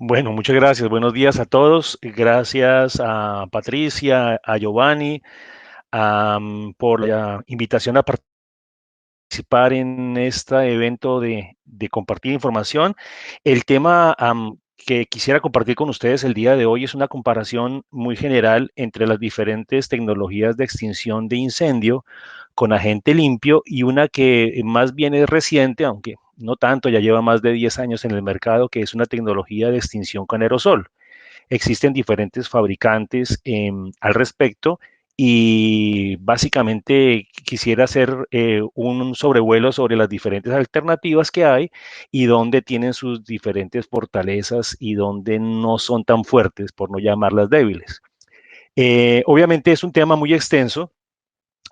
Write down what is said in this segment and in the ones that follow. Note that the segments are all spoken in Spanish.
Bueno, muchas gracias. Buenos días a todos. Gracias a Patricia, a Giovanni, por la invitación a participar en este evento de compartir información. El tema que quisiera compartir con ustedes el día de hoy es una comparación muy general entre las diferentes tecnologías de extinción de incendio con agente limpio y una que más bien es reciente, aunque no tanto, ya lleva más de 10 años en el mercado, que es una tecnología de extinción con aerosol. Existen diferentes fabricantes al respecto y básicamente quisiera hacer un sobrevuelo sobre las diferentes alternativas que hay y dónde tienen sus diferentes fortalezas y dónde no son tan fuertes, por no llamarlas débiles. Obviamente es un tema muy extenso.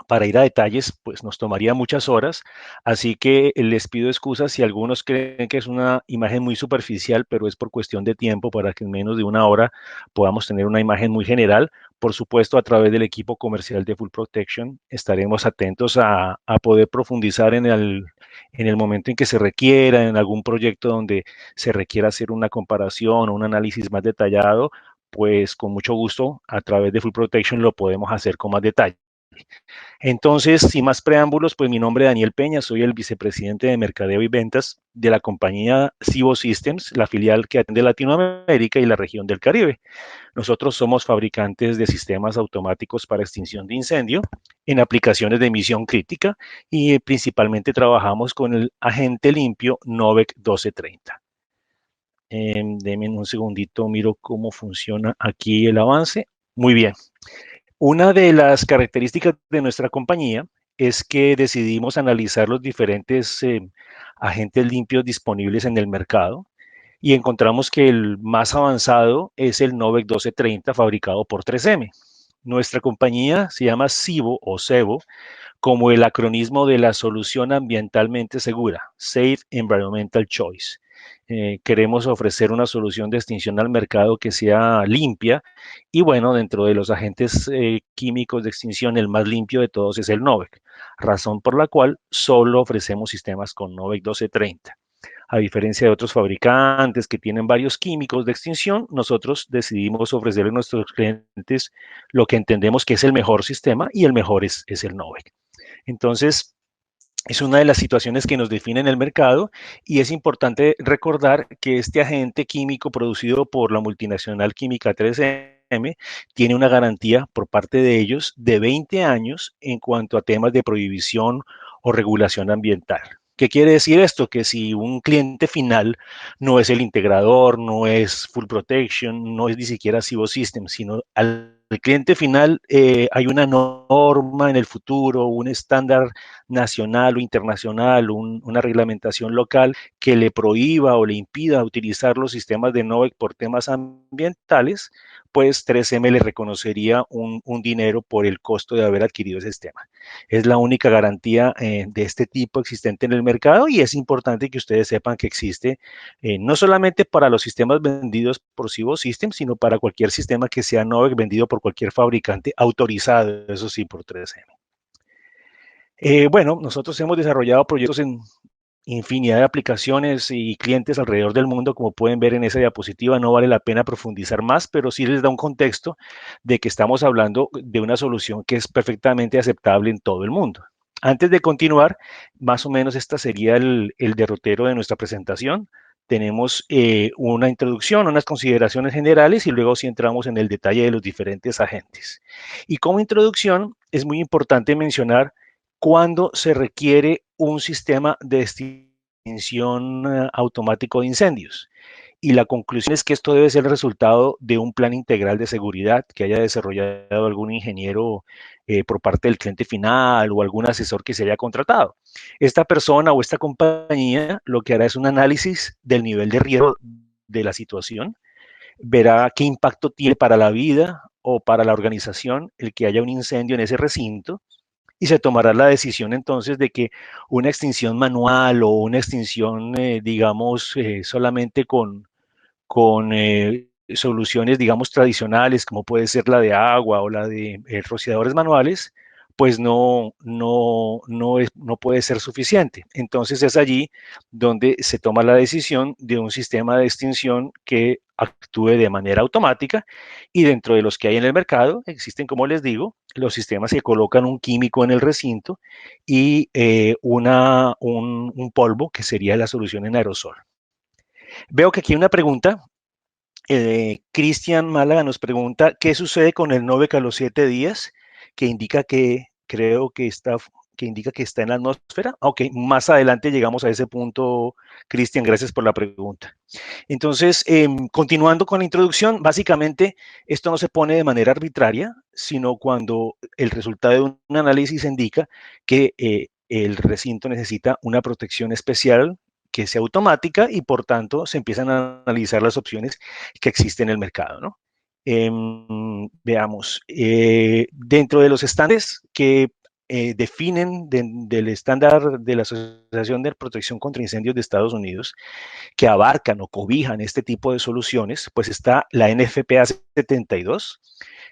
Para ir a detalles, pues nos tomaría muchas horas, así que les pido excusas si algunos creen que es una imagen muy superficial, pero es por cuestión de tiempo para que en menos de una hora podamos tener una imagen muy general. Por supuesto, a través del equipo comercial de Full Protection estaremos atentos a poder profundizar en el momento en que se requiera, en algún proyecto donde se requiera hacer una comparación o un análisis más detallado, pues con mucho gusto a través de Full Protection lo podemos hacer con más detalle. Entonces, sin más preámbulos, pues mi nombre es Daniel Peña, soy el vicepresidente de Mercadeo y Ventas de la compañía Cibo Systems, la filial que atiende Latinoamérica y la región del Caribe. Nosotros somos fabricantes de sistemas automáticos para extinción de incendio en aplicaciones de emisión crítica y principalmente trabajamos con el agente limpio Novec 1230. Denme un segundito, miro cómo funciona aquí el avance. Muy bien. Una de las características de nuestra compañía es que decidimos analizar los diferentes agentes limpios disponibles en el mercado y encontramos que el más avanzado es el Novec 1230 fabricado por 3M. Nuestra compañía se llama Cibo o Cebo como el acronismo de la solución ambientalmente segura, Safe Environmental Choice. Queremos ofrecer una solución de extinción al mercado que sea limpia y bueno, dentro de los agentes químicos de extinción, el más limpio de todos es el Novec, razón por la cual solo ofrecemos sistemas con Novec 1230. A diferencia de otros fabricantes que tienen varios químicos de extinción, nosotros decidimos ofrecerle a nuestros clientes lo que entendemos que es el mejor sistema y el mejor es el Novec. Entonces, es una de las situaciones que nos define en el mercado y es importante recordar que este agente químico producido por la multinacional química 3M tiene una garantía por parte de ellos de 20 años en cuanto a temas de prohibición o regulación ambiental. ¿Qué quiere decir esto? Que si un cliente final no es el integrador, no es Full Protection, no es ni siquiera Cibo Systems, sino al cliente final hay una norma en el futuro, un estándar nacional o internacional, una reglamentación local que le prohíba o le impida utilizar los sistemas de Novec por temas ambientales, pues 3M le reconocería un dinero por el costo de haber adquirido ese sistema. Es la única garantía de este tipo existente en el mercado y es importante que ustedes sepan que existe no solamente para los sistemas vendidos por Cibo Systems, sino para cualquier sistema que sea Novec vendido por cualquier fabricante autorizado, eso sí, por 3M. Bueno, nosotros hemos desarrollado proyectos en infinidad de aplicaciones y clientes alrededor del mundo, como pueden ver en esa diapositiva, no vale la pena profundizar más, pero sí les da un contexto de que estamos hablando de una solución que es perfectamente aceptable en todo el mundo. Antes de continuar, más o menos esta sería el derrotero de nuestra presentación. Tenemos una introducción, unas consideraciones generales y luego sí entramos en el detalle de los diferentes agentes. Y como introducción, es muy importante mencionar cuando se requiere un sistema de extinción automático de incendios. Y la conclusión es que esto debe ser el resultado de un plan integral de seguridad que haya desarrollado algún ingeniero por parte del cliente final o algún asesor que se haya contratado. Esta persona o esta compañía lo que hará es un análisis del nivel de riesgo de la situación, verá qué impacto tiene para la vida o para la organización el que haya un incendio en ese recinto y se tomará la decisión entonces de que una extinción manual o una extinción, digamos, solamente con soluciones, digamos, tradicionales, como puede ser la de agua o la de rociadores manuales, pues no puede ser suficiente. Entonces es allí donde se toma la decisión de un sistema de extinción que actúe de manera automática, y dentro de los que hay en el mercado existen, como les digo, los sistemas que colocan un químico en el recinto y un polvo que sería la solución en aerosol. Veo que aquí hay una pregunta. Cristian Málaga nos pregunta, ¿qué sucede con el Novec a los 7 días? Que indica que, creo que indica que está en la atmósfera. Ok, más adelante llegamos a ese punto, Cristian, gracias por la pregunta. Entonces, continuando con la introducción, básicamente esto no se pone de manera arbitraria, sino cuando el resultado de un análisis indica que el recinto necesita una protección especial que sea automática y por tanto se empiezan a analizar las opciones que existen en el mercado, ¿no? Veamos, dentro de los estándares que definen del estándar de la Asociación de Protección contra Incendios de Estados Unidos, que abarcan o cobijan este tipo de soluciones, pues está la NFPA 72,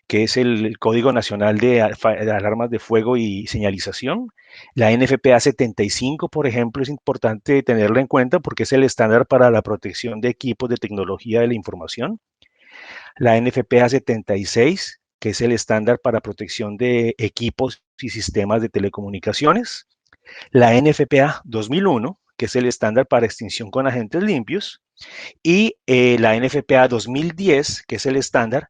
que es el Código Nacional de Alarmas de Fuego y Señalización. La NFPA 75, por ejemplo, es importante tenerla en cuenta porque es el estándar para la protección de equipos de tecnología de la información. La NFPA 76, que es el estándar para protección de equipos y sistemas de telecomunicaciones. La NFPA 2001, que es el estándar para extinción con agentes limpios, y la NFPA 2010, que es el estándar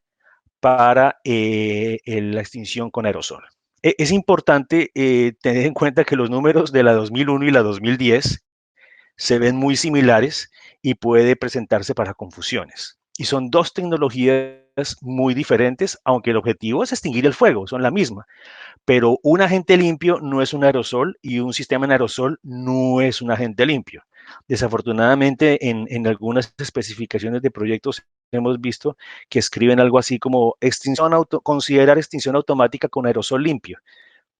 para la extinción con aerosol. Es importante tener en cuenta que los números de la 2001 y la 2010 se ven muy similares y puede presentarse para confusiones. Y son dos tecnologías muy diferentes, aunque el objetivo es extinguir el fuego, son la misma. Pero un agente limpio no es un aerosol y un sistema en aerosol no es un agente limpio. Desafortunadamente, en algunas especificaciones de proyectos hemos visto que escriben algo así como considerar extinción automática con aerosol limpio.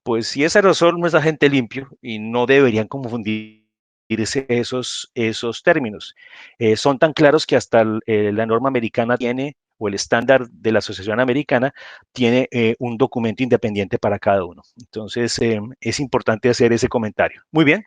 Pues si es aerosol, no es agente limpio y no deberían confundirse esos términos. Son tan claros que hasta la norma americana tiene, o el estándar de la Asociación Americana, tiene un documento independiente para cada uno. Entonces, es importante hacer ese comentario. Muy bien.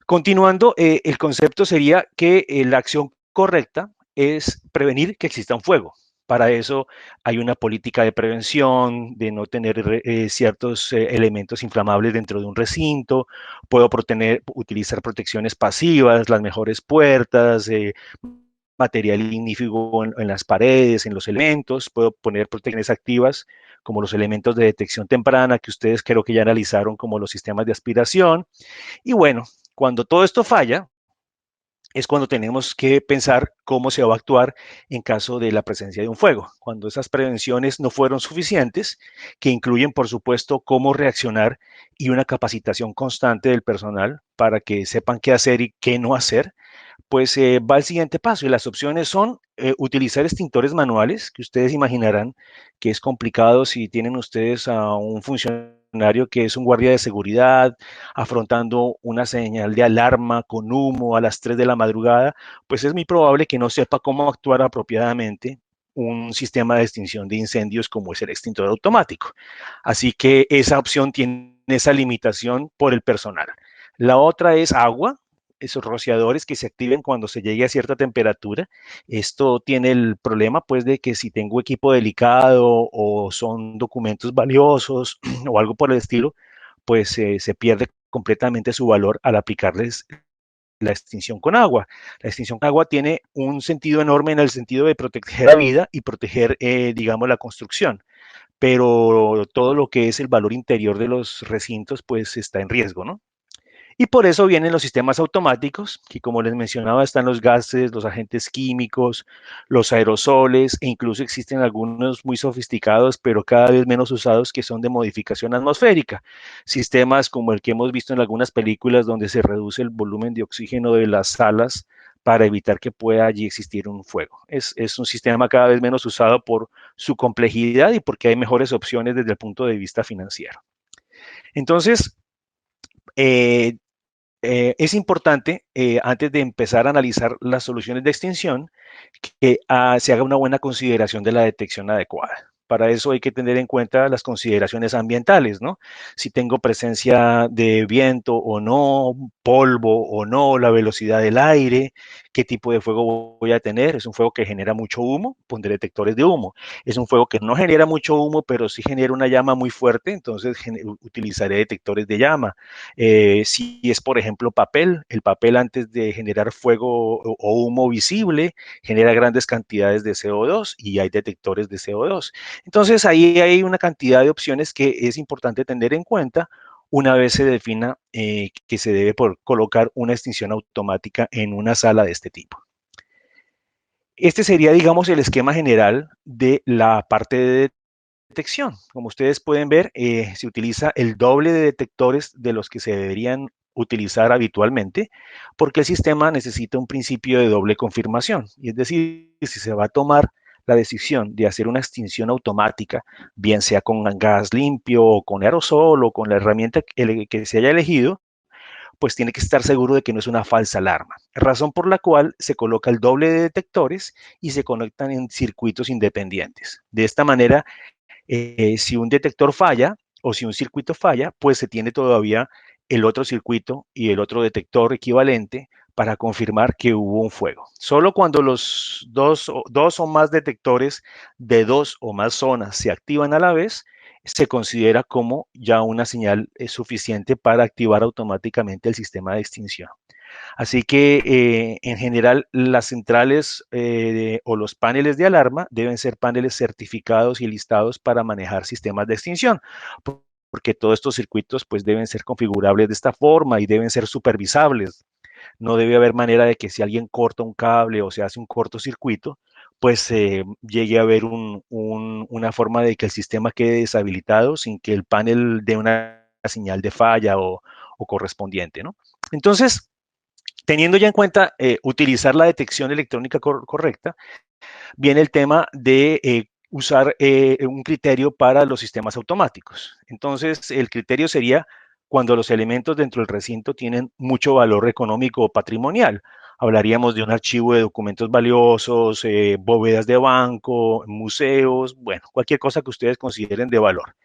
Continuando, el concepto sería que la acción correcta es prevenir que exista un fuego. Para eso hay una política de prevención, de no tener ciertos elementos inflamables dentro de un recinto. Puedo utilizar protecciones pasivas, las mejores puertas, material ignífugo en las paredes, en los elementos. Puedo poner protecciones activas como los elementos de detección temprana que ustedes creo que ya analizaron, como los sistemas de aspiración. Y bueno, cuando todo esto falla, es cuando tenemos que pensar cómo se va a actuar en caso de la presencia de un fuego. Cuando esas prevenciones no fueron suficientes, que incluyen, por supuesto, cómo reaccionar y una capacitación constante del personal para que sepan qué hacer y qué no hacer, pues va al siguiente paso y las opciones son utilizar extintores manuales, que ustedes imaginarán que es complicado si tienen ustedes a un funcionario que es un guardia de seguridad afrontando una señal de alarma con humo a las 3 de la madrugada, pues es muy probable que no sepa cómo actuar apropiadamente un sistema de extinción de incendios como es el extintor automático. Así que esa opción tiene esa limitación por el personal. La otra es agua, esos rociadores que se activen cuando se llegue a cierta temperatura. Esto tiene el problema, pues, de que si tengo equipo delicado o son documentos valiosos o algo por el estilo, pues se pierde completamente su valor al aplicarles la extinción con agua. La extinción con agua tiene un sentido enorme en el sentido de proteger la vida y proteger, digamos, la construcción, pero todo lo que es el valor interior de los recintos, pues está en riesgo, ¿no? Y por eso vienen los sistemas automáticos, que como les mencionaba, están los gases, los agentes químicos, los aerosoles, e incluso existen algunos muy sofisticados, pero cada vez menos usados, que son de modificación atmosférica. Sistemas como el que hemos visto en algunas películas, donde se reduce el volumen de oxígeno de las salas para evitar que pueda allí existir un fuego. Es un sistema cada vez menos usado por su complejidad y porque hay mejores opciones desde el punto de vista financiero. Entonces, eh, es importante, antes de empezar a analizar las soluciones de extinción, que se haga una buena consideración de la detección adecuada. Para eso hay que tener en cuenta las consideraciones ambientales, ¿no? Si tengo presencia de viento o no, polvo o no, la velocidad del aire, qué tipo de fuego voy a tener. Es un fuego que genera mucho humo, pondré detectores de humo. Es un fuego que no genera mucho humo, pero sí genera una llama muy fuerte, entonces utilizaré detectores de llama. Si es, por ejemplo, papel, el papel antes de generar fuego o humo visible, genera grandes cantidades de CO2 y hay detectores de CO2. Entonces ahí hay una cantidad de opciones que es importante tener en cuenta una vez se defina que se debe por colocar una extinción automática en una sala de este tipo. Este sería, digamos, el esquema general de la parte de detección. Como ustedes pueden ver, se utiliza el doble de detectores de los que se deberían utilizar habitualmente, porque el sistema necesita un principio de doble confirmación. Y es decir, si se va a tomar la decisión de hacer una extinción automática, bien sea con gas limpio o con aerosol o con la herramienta que se haya elegido, pues tiene que estar seguro de que no es una falsa alarma. Razón por la cual se coloca el doble de detectores y se conectan en circuitos independientes. De esta manera, si un detector falla o si un circuito falla, pues se tiene todavía el otro circuito y el otro detector equivalente para confirmar que hubo un fuego. Solo cuando los dos o más detectores de dos o más zonas se activan a la vez, se considera como ya una señal suficiente para activar automáticamente el sistema de extinción. Así que en general las centrales o los paneles de alarma deben ser paneles certificados y listados para manejar sistemas de extinción, porque todos estos circuitos pues deben ser configurables de esta forma y deben ser supervisables. No debe haber manera de que si alguien corta un cable o se hace un cortocircuito, pues llegue a haber una forma de que el sistema quede deshabilitado sin que el panel dé una señal de falla o correspondiente, ¿no? Entonces, teniendo ya en cuenta utilizar la detección electrónica correcta, viene el tema de usar un criterio para los sistemas automáticos. Entonces, el criterio sería cuando los elementos dentro del recinto tienen mucho valor económico o patrimonial. Hablaríamos de un archivo de documentos valiosos, bóvedas de banco, museos, bueno, cualquier cosa que ustedes consideren de valor.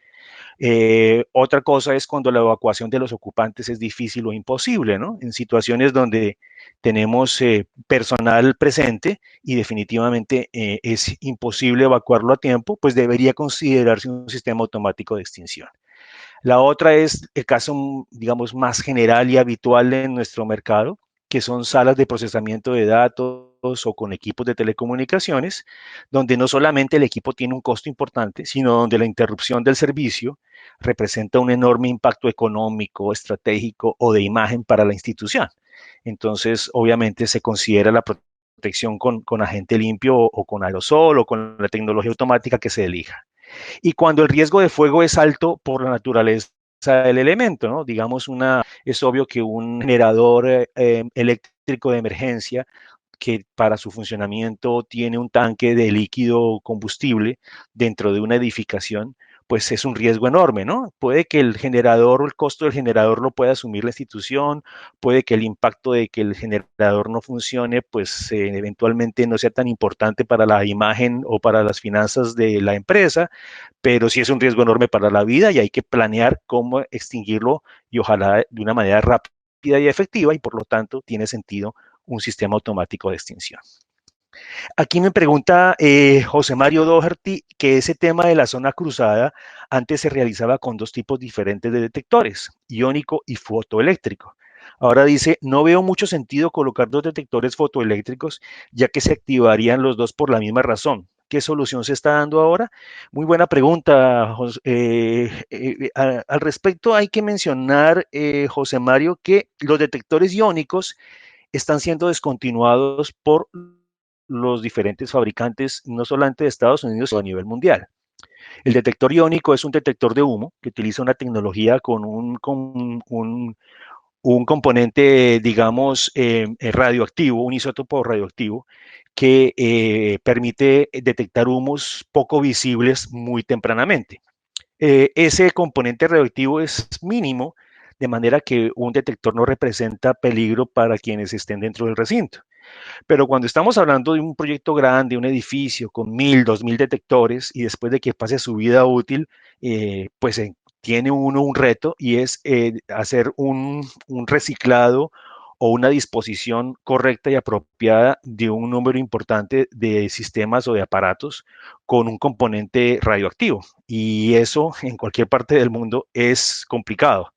Otra cosa es cuando la evacuación de los ocupantes es difícil o imposible, ¿no? En situaciones donde tenemos personal presente y definitivamente es imposible evacuarlo a tiempo, pues debería considerarse un sistema automático de extinción. La otra es el caso, digamos, más general y habitual en nuestro mercado, que son salas de procesamiento de datos o con equipos de telecomunicaciones, donde no solamente el equipo tiene un costo importante, sino donde la interrupción del servicio representa un enorme impacto económico, estratégico o de imagen para la institución. Entonces, obviamente, se considera la protección con agente limpio o con aerosol o con la tecnología automática que se elija. Y cuando el riesgo de fuego es alto por la naturaleza del elemento, ¿no? Digamos, es obvio que un generador eléctrico de emergencia que para su funcionamiento tiene un tanque de líquido combustible dentro de una edificación, pues es un riesgo enorme, ¿no? Puede que el generador o el costo del generador lo pueda asumir la institución, puede que el impacto de que el generador no funcione, pues eventualmente no sea tan importante para la imagen o para las finanzas de la empresa, pero sí es un riesgo enorme para la vida y hay que planear cómo extinguirlo y ojalá de una manera rápida y efectiva y por lo tanto tiene sentido un sistema automático de extinción. Aquí me pregunta José Mario Doherty que ese tema de la zona cruzada antes se realizaba con dos tipos diferentes de detectores, iónico y fotoeléctrico. Ahora dice, no veo mucho sentido colocar dos detectores fotoeléctricos ya que se activarían los dos por la misma razón. ¿Qué solución se está dando ahora? Muy buena pregunta. Al respecto hay que mencionar, José Mario, que los detectores iónicos están siendo descontinuados por los diferentes fabricantes, no solamente de Estados Unidos, sino a nivel mundial. El detector iónico es un detector de humo que utiliza una tecnología con un componente, digamos, radioactivo, un isótopo radioactivo, que permite detectar humos poco visibles muy tempranamente. Ese componente radioactivo es mínimo, de manera que un detector no representa peligro para quienes estén dentro del recinto. Pero cuando estamos hablando de un proyecto grande, un edificio con 1000, 2000 detectores y después de que pase su vida útil, pues tiene uno un reto y es hacer un reciclado o una disposición correcta y apropiada de un número importante de sistemas o de aparatos con un componente radioactivo. Y eso en cualquier parte del mundo es complicado,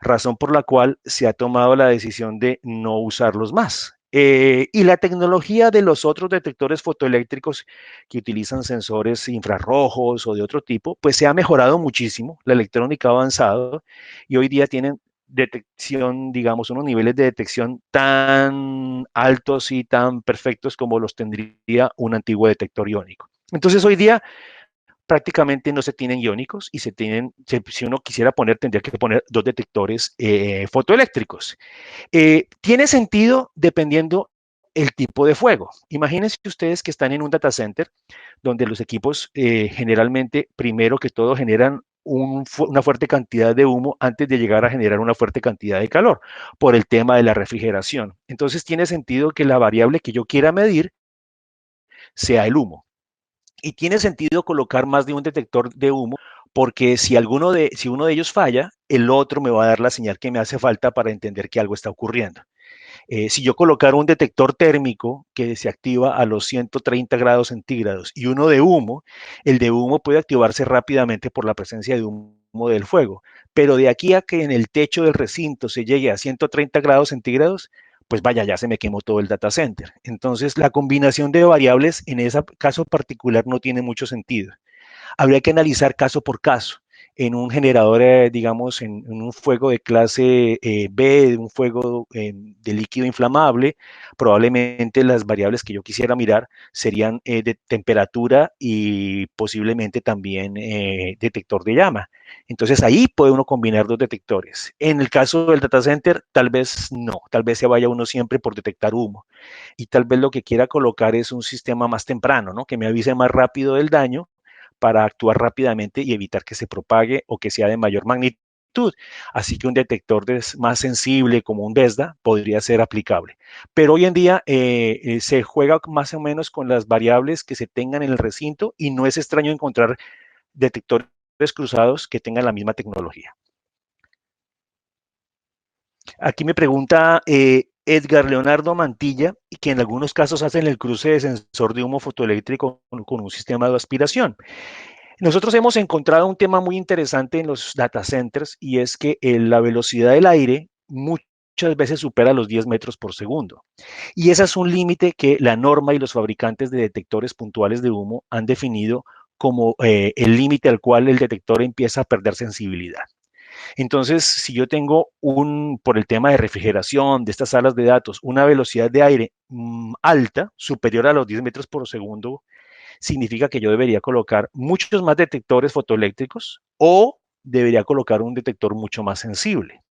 razón por la cual se ha tomado la decisión de no usarlos más. Y la tecnología de los otros detectores fotoeléctricos que utilizan sensores infrarrojos o de otro tipo, pues se ha mejorado muchísimo, la electrónica ha avanzado y hoy día tienen detección, digamos, unos niveles de detección tan altos y tan perfectos como los tendría un antiguo detector iónico. Entonces hoy día prácticamente no se tienen iónicos y si uno quisiera poner, tendría que poner dos detectores fotoeléctricos. Tiene sentido dependiendo el tipo de fuego. Imagínense ustedes que están en un data center donde los equipos generalmente, primero que todo, generan una fuerte cantidad de humo antes de llegar a generar una fuerte cantidad de calor por el tema de la refrigeración. Entonces tiene sentido que la variable que yo quiera medir sea el humo. Y tiene sentido colocar más de un detector de humo porque si uno de ellos falla, el otro me va a dar la señal que me hace falta para entender que algo está ocurriendo. Si yo colocara un detector térmico que se activa a los 130 grados centígrados y uno de humo, el de humo puede activarse rápidamente por la presencia de humo del fuego. Pero de aquí a que en el techo del recinto se llegue a 130 grados centígrados, pues vaya, ya se me quemó todo el data center. Entonces, la combinación de variables en ese caso particular no tiene mucho sentido. Habría que analizar caso por caso. En un generador, digamos, en un fuego de clase B, un fuego de líquido inflamable, probablemente las variables que yo quisiera mirar serían de temperatura y posiblemente también detector de llama. Entonces ahí puede uno combinar dos detectores. En el caso del data center, tal vez no, tal vez se vaya uno siempre por detectar humo. Y tal vez lo que quiera colocar es un sistema más temprano, ¿no? Que me avise más rápido del daño para actuar rápidamente y evitar que se propague o que sea de mayor magnitud. Así que un detector más sensible como un DESDA podría ser aplicable. Pero hoy en día se juega más o menos con las variables que se tengan en el recinto y no es extraño encontrar detectores cruzados que tengan la misma tecnología. Aquí me pregunta Edgar Leonardo Mantilla, que en algunos casos hacen el cruce de sensor de humo fotoeléctrico con un sistema de aspiración. Nosotros hemos encontrado un tema muy interesante en los data centers y es que la velocidad del aire muchas veces supera los 10 metros por segundo. Y ese es un límite que la norma y los fabricantes de detectores puntuales de humo han definido como el límite al cual el detector empieza a perder sensibilidad. Entonces, si yo tengo por el tema de refrigeración de estas salas de datos, una velocidad de aire alta, superior a los 10 metros por segundo, significa que yo debería colocar muchos más detectores fotoeléctricos o debería colocar un detector mucho más sensible.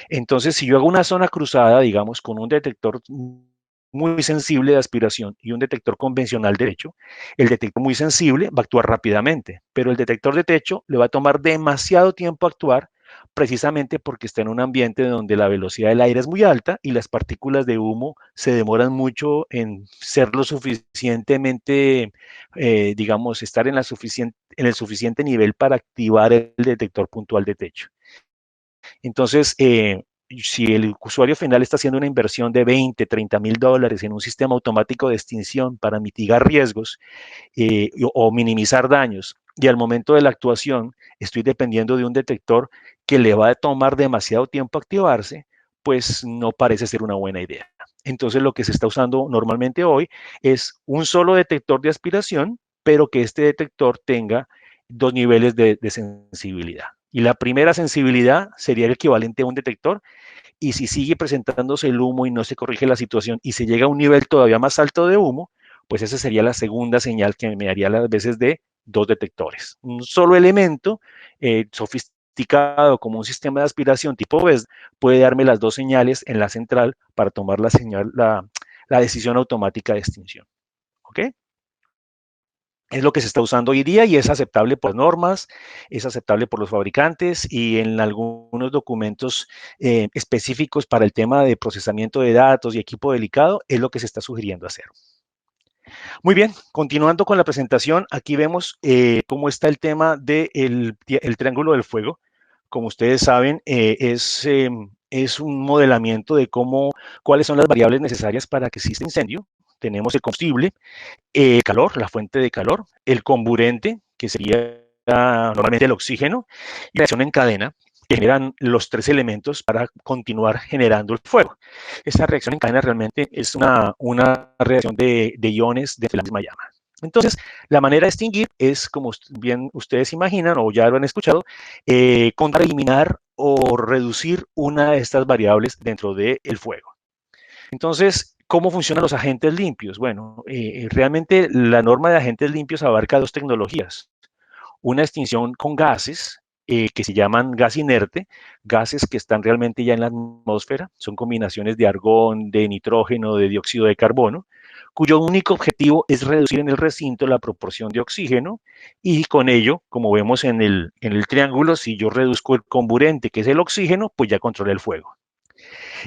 Entonces, si yo hago una zona cruzada, digamos, con un detector muy sensible de aspiración y un detector convencional de techo, el detector muy sensible va a actuar rápidamente, pero el detector de techo le va a tomar demasiado tiempo actuar precisamente porque está en un ambiente donde la velocidad del aire es muy alta y las partículas de humo se demoran mucho en ser lo suficientemente, digamos, estar en el suficiente nivel para activar el detector puntual de techo. Entonces, si el usuario final está haciendo una inversión de 20, 30 mil dólares en un sistema automático de extinción para mitigar riesgos o minimizar daños, y al momento de la actuación estoy dependiendo de un detector que le va a tomar demasiado tiempo activarse, pues no parece ser una buena idea. Entonces, lo que se está usando normalmente hoy es un solo detector de aspiración, pero que este detector tenga dos niveles de sensibilidad. Y la primera sensibilidad sería el equivalente a un detector. Y si sigue presentándose el humo y no se corrige la situación y se llega a un nivel todavía más alto de humo, pues esa sería la segunda señal que me daría las veces de dos detectores. Un solo elemento sofisticado como un sistema de aspiración tipo BES puede darme las dos señales en la central para tomar la decisión automática de extinción. ¿Ok? Es lo que se está usando hoy día y es aceptable por normas, es aceptable por los fabricantes y en algunos documentos específicos para el tema de procesamiento de datos y equipo delicado es lo que se está sugiriendo hacer. Muy bien, continuando con la presentación, aquí vemos cómo está el tema del el triángulo del fuego. Como ustedes saben, es un modelamiento de cómo ¿Cuáles son las variables necesarias para que exista incendio? Tenemos el combustible, calor, la fuente de calor, el comburente, que sería normalmente el oxígeno, y la reacción en cadena, que generan los tres elementos para continuar generando el fuego. Esta reacción en cadena realmente es una reacción de iones de la misma llama. Entonces, la manera de extinguir es, como bien ustedes imaginan o ya lo han escuchado, contar, eliminar o reducir una de estas variables dentro del fuego. Entonces, ¿cómo funcionan los agentes limpios? Bueno, realmente la norma de agentes limpios abarca dos tecnologías. Una extinción con gases, que se llaman gas inerte, gases que están realmente ya en la atmósfera, son combinaciones de argón, de nitrógeno, de dióxido de carbono, cuyo único objetivo es reducir en el recinto la proporción de oxígeno y con ello, como vemos en el triángulo, si yo reduzco el comburente, que es el oxígeno, pues ya controlé el fuego.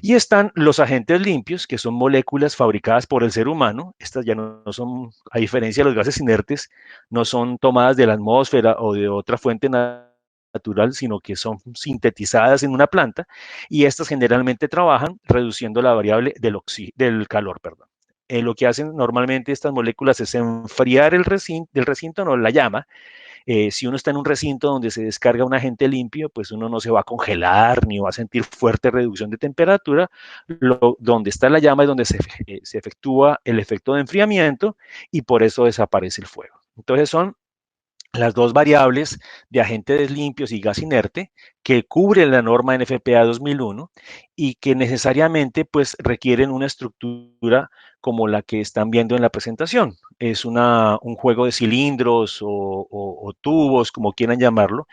Y están los agentes limpios, que son moléculas fabricadas por el ser humano. Estas ya no son, a diferencia de los gases inertes, no son tomadas de la atmósfera o de otra fuente natural, sino que son sintetizadas en una planta y estas generalmente trabajan reduciendo la variable del calor. Perdón. Lo que hacen normalmente estas moléculas es enfriar el recinto, no la llama, si uno está en un recinto donde se descarga un agente limpio, pues uno no se va a congelar ni va a sentir fuerte reducción de temperatura. Donde está la llama es donde se efectúa el efecto de enfriamiento y por eso desaparece el fuego. Entonces son las dos variables de agentes limpios y gas inerte que cubren la norma NFPA 2001 y que necesariamente pues requieren una estructura como la que están viendo en la presentación. Es un juego de cilindros o tubos, como quieran llamarlo,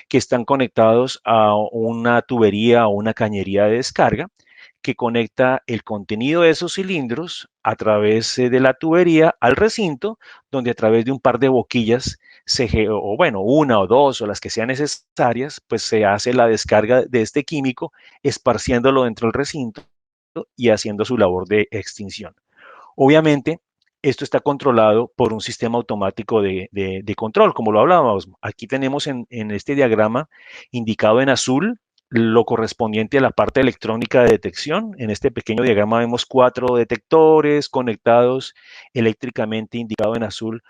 que están conectados a una tubería o una cañería de descarga que conecta el contenido de esos cilindros a través de la tubería al recinto, donde a través de un par de boquillas o bueno, una o dos o las que sean necesarias, pues se hace la descarga de este químico, esparciéndolo dentro del recinto y haciendo su labor de extinción. Obviamente, esto está controlado por un sistema automático de control, como lo hablábamos. Aquí tenemos en este diagrama indicado en azul lo correspondiente a la parte electrónica de detección. En este pequeño diagrama vemos 4 detectores conectados eléctricamente, indicado en azul,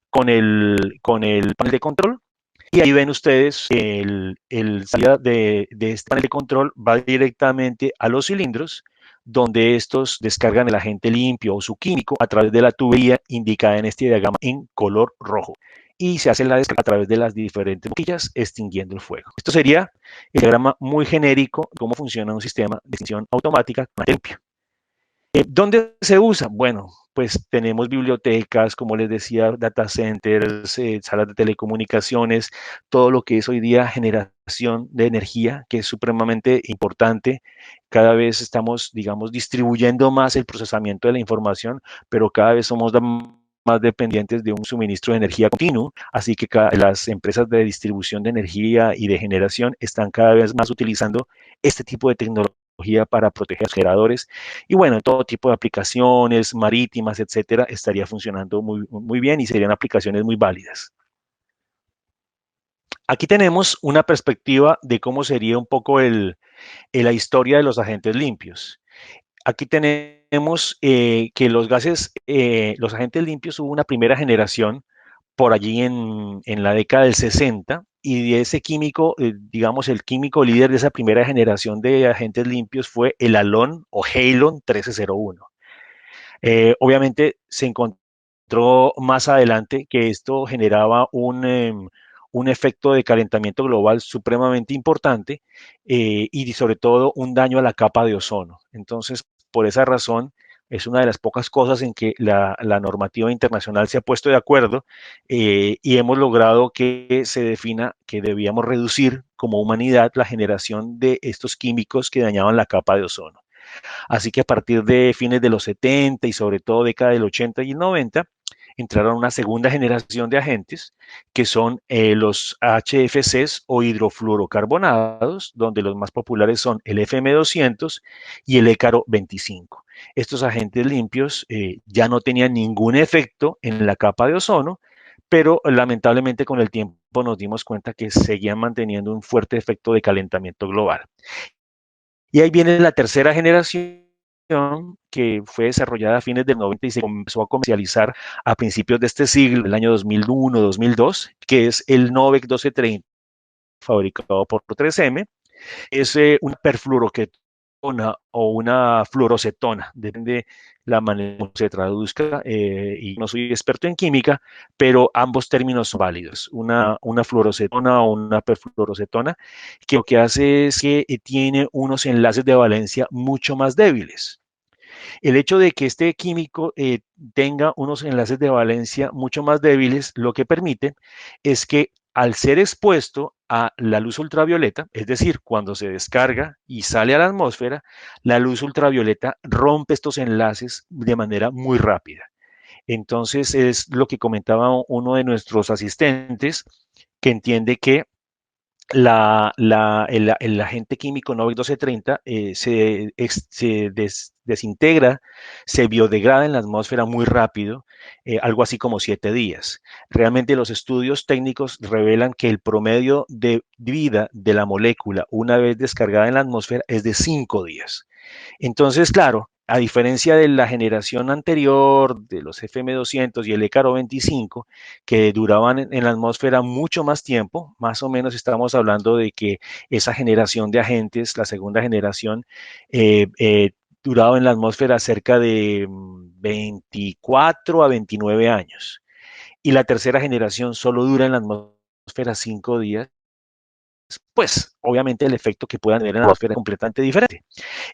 con el panel de control. Y ahí ven ustedes el salida de este panel de control va directamente a los cilindros, donde estos descargan el agente limpio o su químico a través de la tubería indicada en este diagrama en color rojo. Y se hace la descarga a través de las diferentes boquillas, extinguiendo el fuego. Esto sería el diagrama muy genérico de cómo funciona un sistema de extinción automática con agente limpio. ¿Dónde se usa? Bueno, pues tenemos bibliotecas, como les decía, data centers, salas de telecomunicaciones, todo lo que es hoy día generación de energía, que es supremamente importante. Cada vez estamos, digamos, distribuyendo más el procesamiento de la información, pero cada vez somos más dependientes de un suministro de energía continuo, así que las empresas de distribución de energía y de generación están cada vez más utilizando este tipo de tecnología para proteger a los generadores. Y bueno, todo tipo de aplicaciones marítimas, etcétera, estaría funcionando muy, muy bien y serían aplicaciones muy válidas. Aquí tenemos una perspectiva de cómo sería un poco la historia de los agentes limpios. Aquí tenemos que los agentes limpios hubo una primera generación por allí en la década del 60 y de ese químico, digamos, el químico líder de esa primera generación de agentes limpios fue el halón o halon 1301. Obviamente se encontró más adelante que esto generaba un efecto de calentamiento global supremamente importante y sobre todo un daño a la capa de ozono. Entonces, por esa razón, es una de las pocas cosas en que la normativa internacional se ha puesto de acuerdo y hemos logrado que se defina que debíamos reducir como humanidad la generación de estos químicos que dañaban la capa de ozono. Así que a partir de fines de los 70 y sobre todo década del 80 y el 90, entraron una segunda generación de agentes que son los HFCs o hidrofluorocarbonados, donde los más populares son el FM200 y el Écaro 25. Estos agentes limpios ya no tenían ningún efecto en la capa de ozono, pero lamentablemente con el tiempo nos dimos cuenta que seguían manteniendo un fuerte efecto de calentamiento global. Y ahí viene la tercera generación que fue desarrollada a fines del 90 y se comenzó a comercializar a principios de este siglo, el año 2001-2002, que es el Novec 1230, fabricado por 3M. Es una perfluoroquetona o una fluorocetona, depende la manera en que se traduzca, y no soy experto en química, pero ambos términos son válidos. Una fluorocetona o una perfluorocetona, que lo que hace es que tiene unos enlaces de valencia mucho más débiles. El hecho de que este químico tenga unos enlaces de valencia mucho más débiles, lo que permite es que al ser expuesto a la luz ultravioleta, es decir, cuando se descarga y sale a la atmósfera, la luz ultravioleta rompe estos enlaces de manera muy rápida. Entonces es lo que comentaba uno de nuestros asistentes, que entiende que el agente químico Novec 1230 se desintegra, se biodegrada en la atmósfera muy rápido, algo así como 7 días. Realmente los estudios técnicos revelan que el promedio de vida de la molécula una vez descargada en la atmósfera es de 5 días. Entonces, claro, a diferencia de la generación anterior, de los FM200 y el ECARO 25, que duraban en la atmósfera mucho más tiempo, más o menos estamos hablando de que esa generación de agentes, la segunda generación, duraba en la atmósfera cerca de 24 a 29 años. Y la tercera generación solo dura en la atmósfera 5 días, pues obviamente el efecto que puedan tener en la atmósfera es completamente diferente.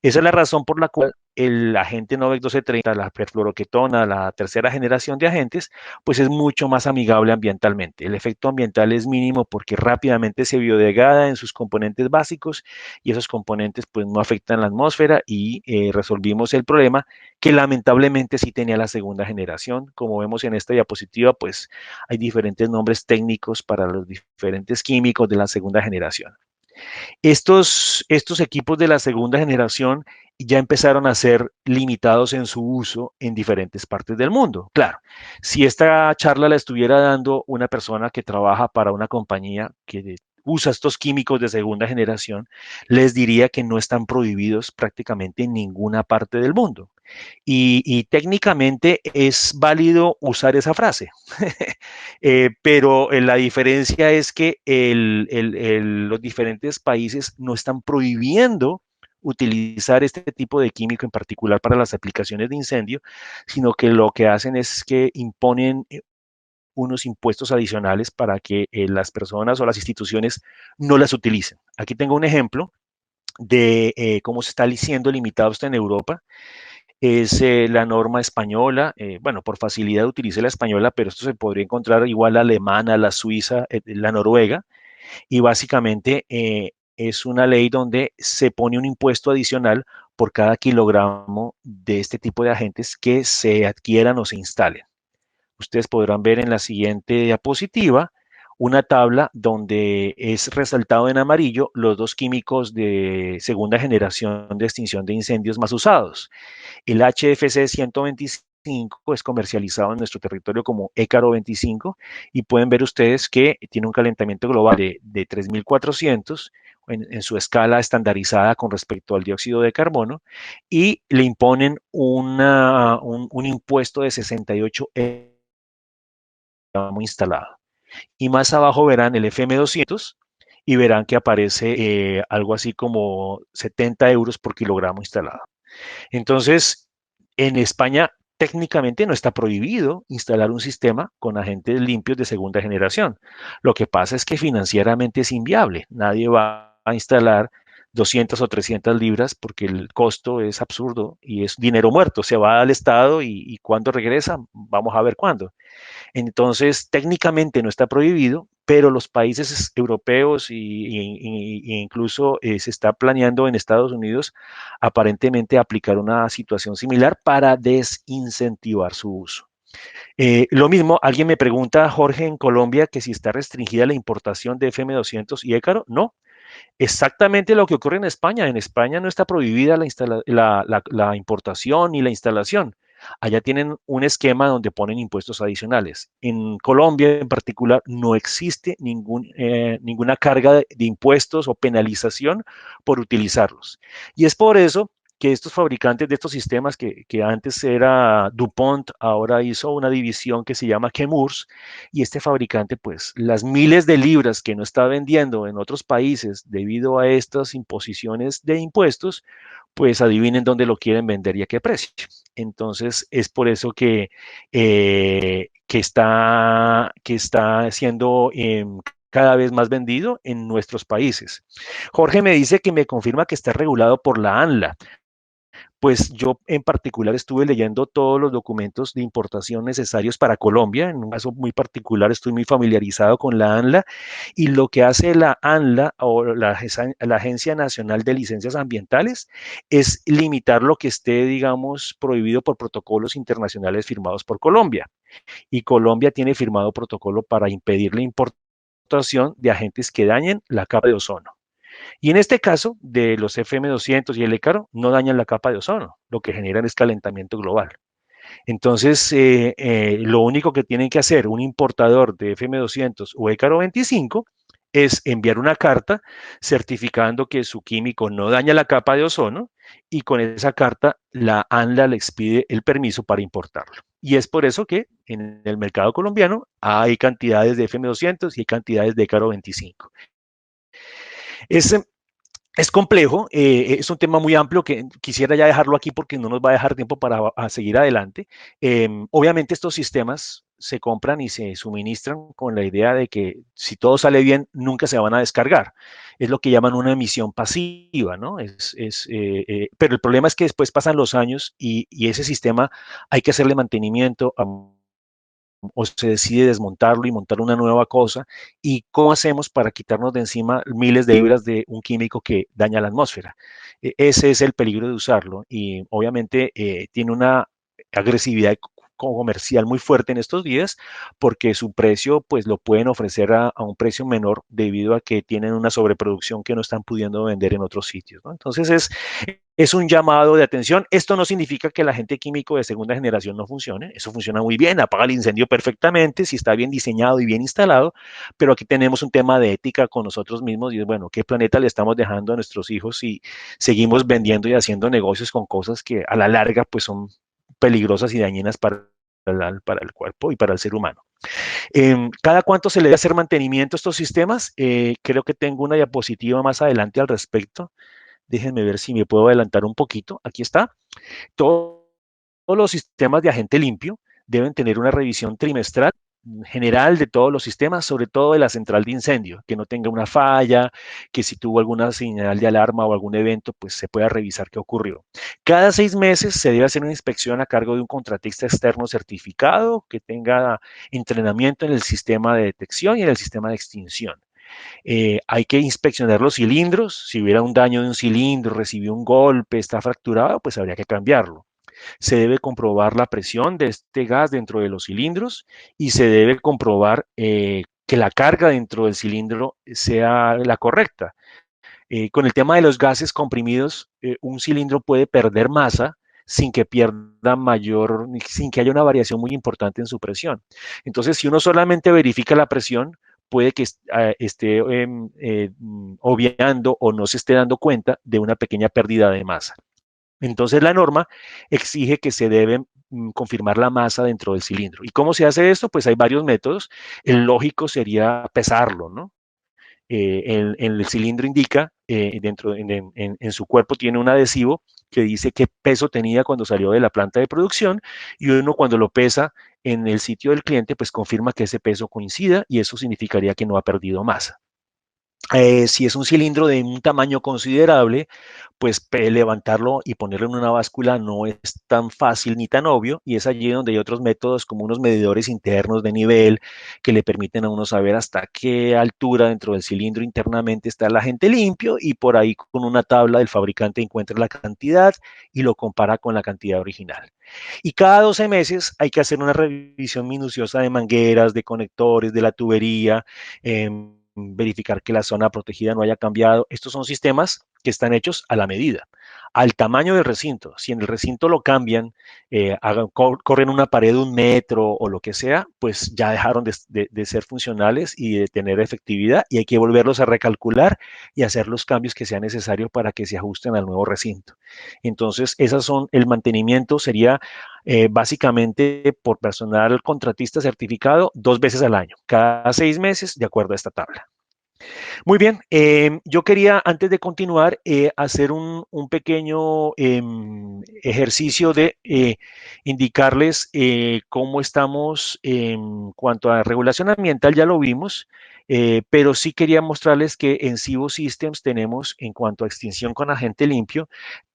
Esa es la razón por la cual el agente Novec 1230, la perfluoroquetona, la tercera generación de agentes, pues es mucho más amigable ambientalmente. El efecto ambiental es mínimo porque rápidamente se biodegrada en sus componentes básicos y esos componentes pues no afectan la atmósfera y resolvimos el problema que lamentablemente sí tenía la segunda generación. Como vemos en esta diapositiva, pues hay diferentes nombres técnicos para los diferentes químicos de la segunda generación. Estos equipos de la segunda generación ya empezaron a ser limitados en su uso en diferentes partes del mundo. Claro, si esta charla la estuviera dando una persona que trabaja para una compañía que usa estos químicos de segunda generación, les diría que no están prohibidos prácticamente en ninguna parte del mundo. Y técnicamente es válido usar esa frase. Pero la diferencia es que los diferentes países no están prohibiendo utilizar este tipo de químico en particular para las aplicaciones de incendio, sino que lo que hacen es que imponen unos impuestos adicionales para que las personas o las instituciones no las utilicen. Aquí tengo un ejemplo de cómo se está siendo limitado esto en Europa. Es la norma española. Bueno, por facilidad utilicé la española, pero esto se podría encontrar igual la alemana, la suiza, la noruega, y básicamente es una ley donde se pone un impuesto adicional por cada kilogramo de este tipo de agentes que se adquieran o se instalen. Ustedes podrán ver en la siguiente diapositiva una tabla donde es resaltado en amarillo los dos químicos de segunda generación de extinción de incendios más usados. El HFC 125 es comercializado en nuestro territorio como ECARO 25 y pueden ver ustedes que tiene un calentamiento global de 3.400 en su escala estandarizada con respecto al dióxido de carbono, y le imponen un impuesto de 68 instalado. Y más abajo verán el FM200 y verán que aparece algo así como 70 euros por kilogramo instalado. Entonces, en España técnicamente no está prohibido instalar un sistema con agentes limpios de segunda generación. Lo que pasa es que financieramente es inviable. Nadie va a instalar 200 o 300 libras porque el costo es absurdo y es dinero muerto. Se va al Estado y cuando regresa, vamos a ver cuándo. Entonces, técnicamente no está prohibido, pero los países europeos e incluso se está planeando en Estados Unidos aparentemente aplicar una situación similar para desincentivar su uso. Lo mismo, alguien me pregunta, Jorge, en Colombia, que si está restringida la importación de FM200 y Écaro. No, exactamente lo que ocurre en España. En España no está prohibida la importación ni la instalación. Allá tienen un esquema donde ponen impuestos adicionales. En Colombia en particular no existe ninguna carga de impuestos o penalización por utilizarlos. Y es por eso que estos fabricantes de estos sistemas que antes era DuPont, ahora hizo una división que se llama Chemours, y este fabricante, pues las miles de libras que no está vendiendo en otros países debido a estas imposiciones de impuestos, pues adivinen dónde lo quieren vender y a qué precio. Entonces, es por eso que está siendo cada vez más vendido en nuestros países. Jorge me dice que me confirma que está regulado por la ANLA. Pues yo en particular estuve leyendo todos los documentos de importación necesarios para Colombia. En un caso muy particular estoy muy familiarizado con la ANLA, y lo que hace la ANLA o la Agencia Nacional de Licencias Ambientales es limitar lo que esté, digamos, prohibido por protocolos internacionales firmados por Colombia. Y Colombia tiene firmado protocolo para impedir la importación de agentes que dañen la capa de ozono. Y en este caso, de los FM200 y el écaro, no dañan la capa de ozono, lo que generan es calentamiento global. Entonces, lo único que tienen que hacer un importador de FM200 o écaro 25 es enviar una carta certificando que su químico no daña la capa de ozono, y con esa carta la ANLA le expide el permiso para importarlo. Y es por eso que en el mercado colombiano hay cantidades de FM200 y hay cantidades de écaro 25. Es es complejo, es un tema muy amplio que quisiera ya dejarlo aquí porque no nos va a dejar tiempo para seguir adelante. Obviamente estos sistemas se compran y se suministran con la idea de que si todo sale bien, nunca se van a descargar. Es lo que llaman una emisión pasiva, ¿no? Pero el problema es que después pasan los años y ese sistema hay que hacerle mantenimiento, o se decide desmontarlo y montar una nueva cosa. ¿Y cómo hacemos para quitarnos de encima miles de libras de un químico que daña la atmósfera? Ese es el peligro de usarlo, y obviamente tiene una agresividad comercial muy fuerte en estos días, porque su precio pues lo pueden ofrecer a un precio menor debido a que tienen una sobreproducción que no están pudiendo vender en otros sitios, ¿no? Entonces es un llamado de atención. Esto no significa que el agente químico de segunda generación no funcione. Eso funciona muy bien, apaga el incendio perfectamente si está bien diseñado y bien instalado, pero aquí tenemos un tema de ética con nosotros mismos, y es, bueno, ¿qué planeta le estamos dejando a nuestros hijos si seguimos vendiendo y haciendo negocios con cosas que a la larga pues son peligrosas y dañinas para el cuerpo y para el ser humano? ¿Cada cuánto se le debe hacer mantenimiento a estos sistemas? Creo que tengo una diapositiva más adelante al respecto. Déjenme ver si me puedo adelantar un poquito. Aquí está. Todos los sistemas de agente limpio deben tener una revisión trimestral general de todos los sistemas, sobre todo de la central de incendio, que no tenga una falla, que si tuvo alguna señal de alarma o algún evento, pues se pueda revisar qué ocurrió. Cada 6 meses se debe hacer una inspección a cargo de un contratista externo certificado que tenga entrenamiento en el sistema de detección y en el sistema de extinción. Hay que inspeccionar los cilindros. Si hubiera un daño de un cilindro, recibió un golpe, está fracturado, pues habría que cambiarlo. Se debe comprobar la presión de este gas dentro de los cilindros, y se debe comprobar que la carga dentro del cilindro sea la correcta. Con el tema de los gases comprimidos, un cilindro puede perder masa sin que pierda mayor, sin que haya una variación muy importante en su presión. Entonces, si uno solamente verifica la presión, puede que esté obviando o no se esté dando cuenta de una pequeña pérdida de masa. Entonces la norma exige que se debe confirmar la masa dentro del cilindro. ¿Y cómo se hace esto? Pues hay varios métodos. El lógico sería pesarlo, ¿no? El cilindro indica, en su cuerpo tiene un adhesivo que dice qué peso tenía cuando salió de la planta de producción, y uno cuando lo pesa en el sitio del cliente, pues confirma que ese peso coincida, y eso significaría que no ha perdido masa. Si es un cilindro de un tamaño considerable, pues levantarlo y ponerlo en una báscula no es tan fácil ni tan obvio, y es allí donde hay otros métodos como unos medidores internos de nivel que le permiten a uno saber hasta qué altura dentro del cilindro internamente está el agente limpio, y por ahí con una tabla del fabricante encuentra la cantidad y lo compara con la cantidad original. Y cada 12 meses hay que hacer una revisión minuciosa de mangueras, de conectores, de la tubería, verificar que la zona protegida no haya cambiado. Estos son sistemas que están hechos a la medida, al tamaño del recinto. Si en el recinto lo cambian, corren una pared de 1 metro o lo que sea, pues ya dejaron de ser funcionales y de tener efectividad y hay que volverlos a recalcular y hacer los cambios que sean necesarios para que se ajusten al nuevo recinto. Entonces, el mantenimiento sería básicamente por personal contratista certificado 2 veces al año, cada 6 meses, de acuerdo a esta tabla. Muy bien, yo quería antes de continuar hacer un pequeño ejercicio de indicarles cómo estamos en cuanto a regulación ambiental, ya lo vimos, pero sí quería mostrarles que en Cibo Systems tenemos en cuanto a extinción con agente limpio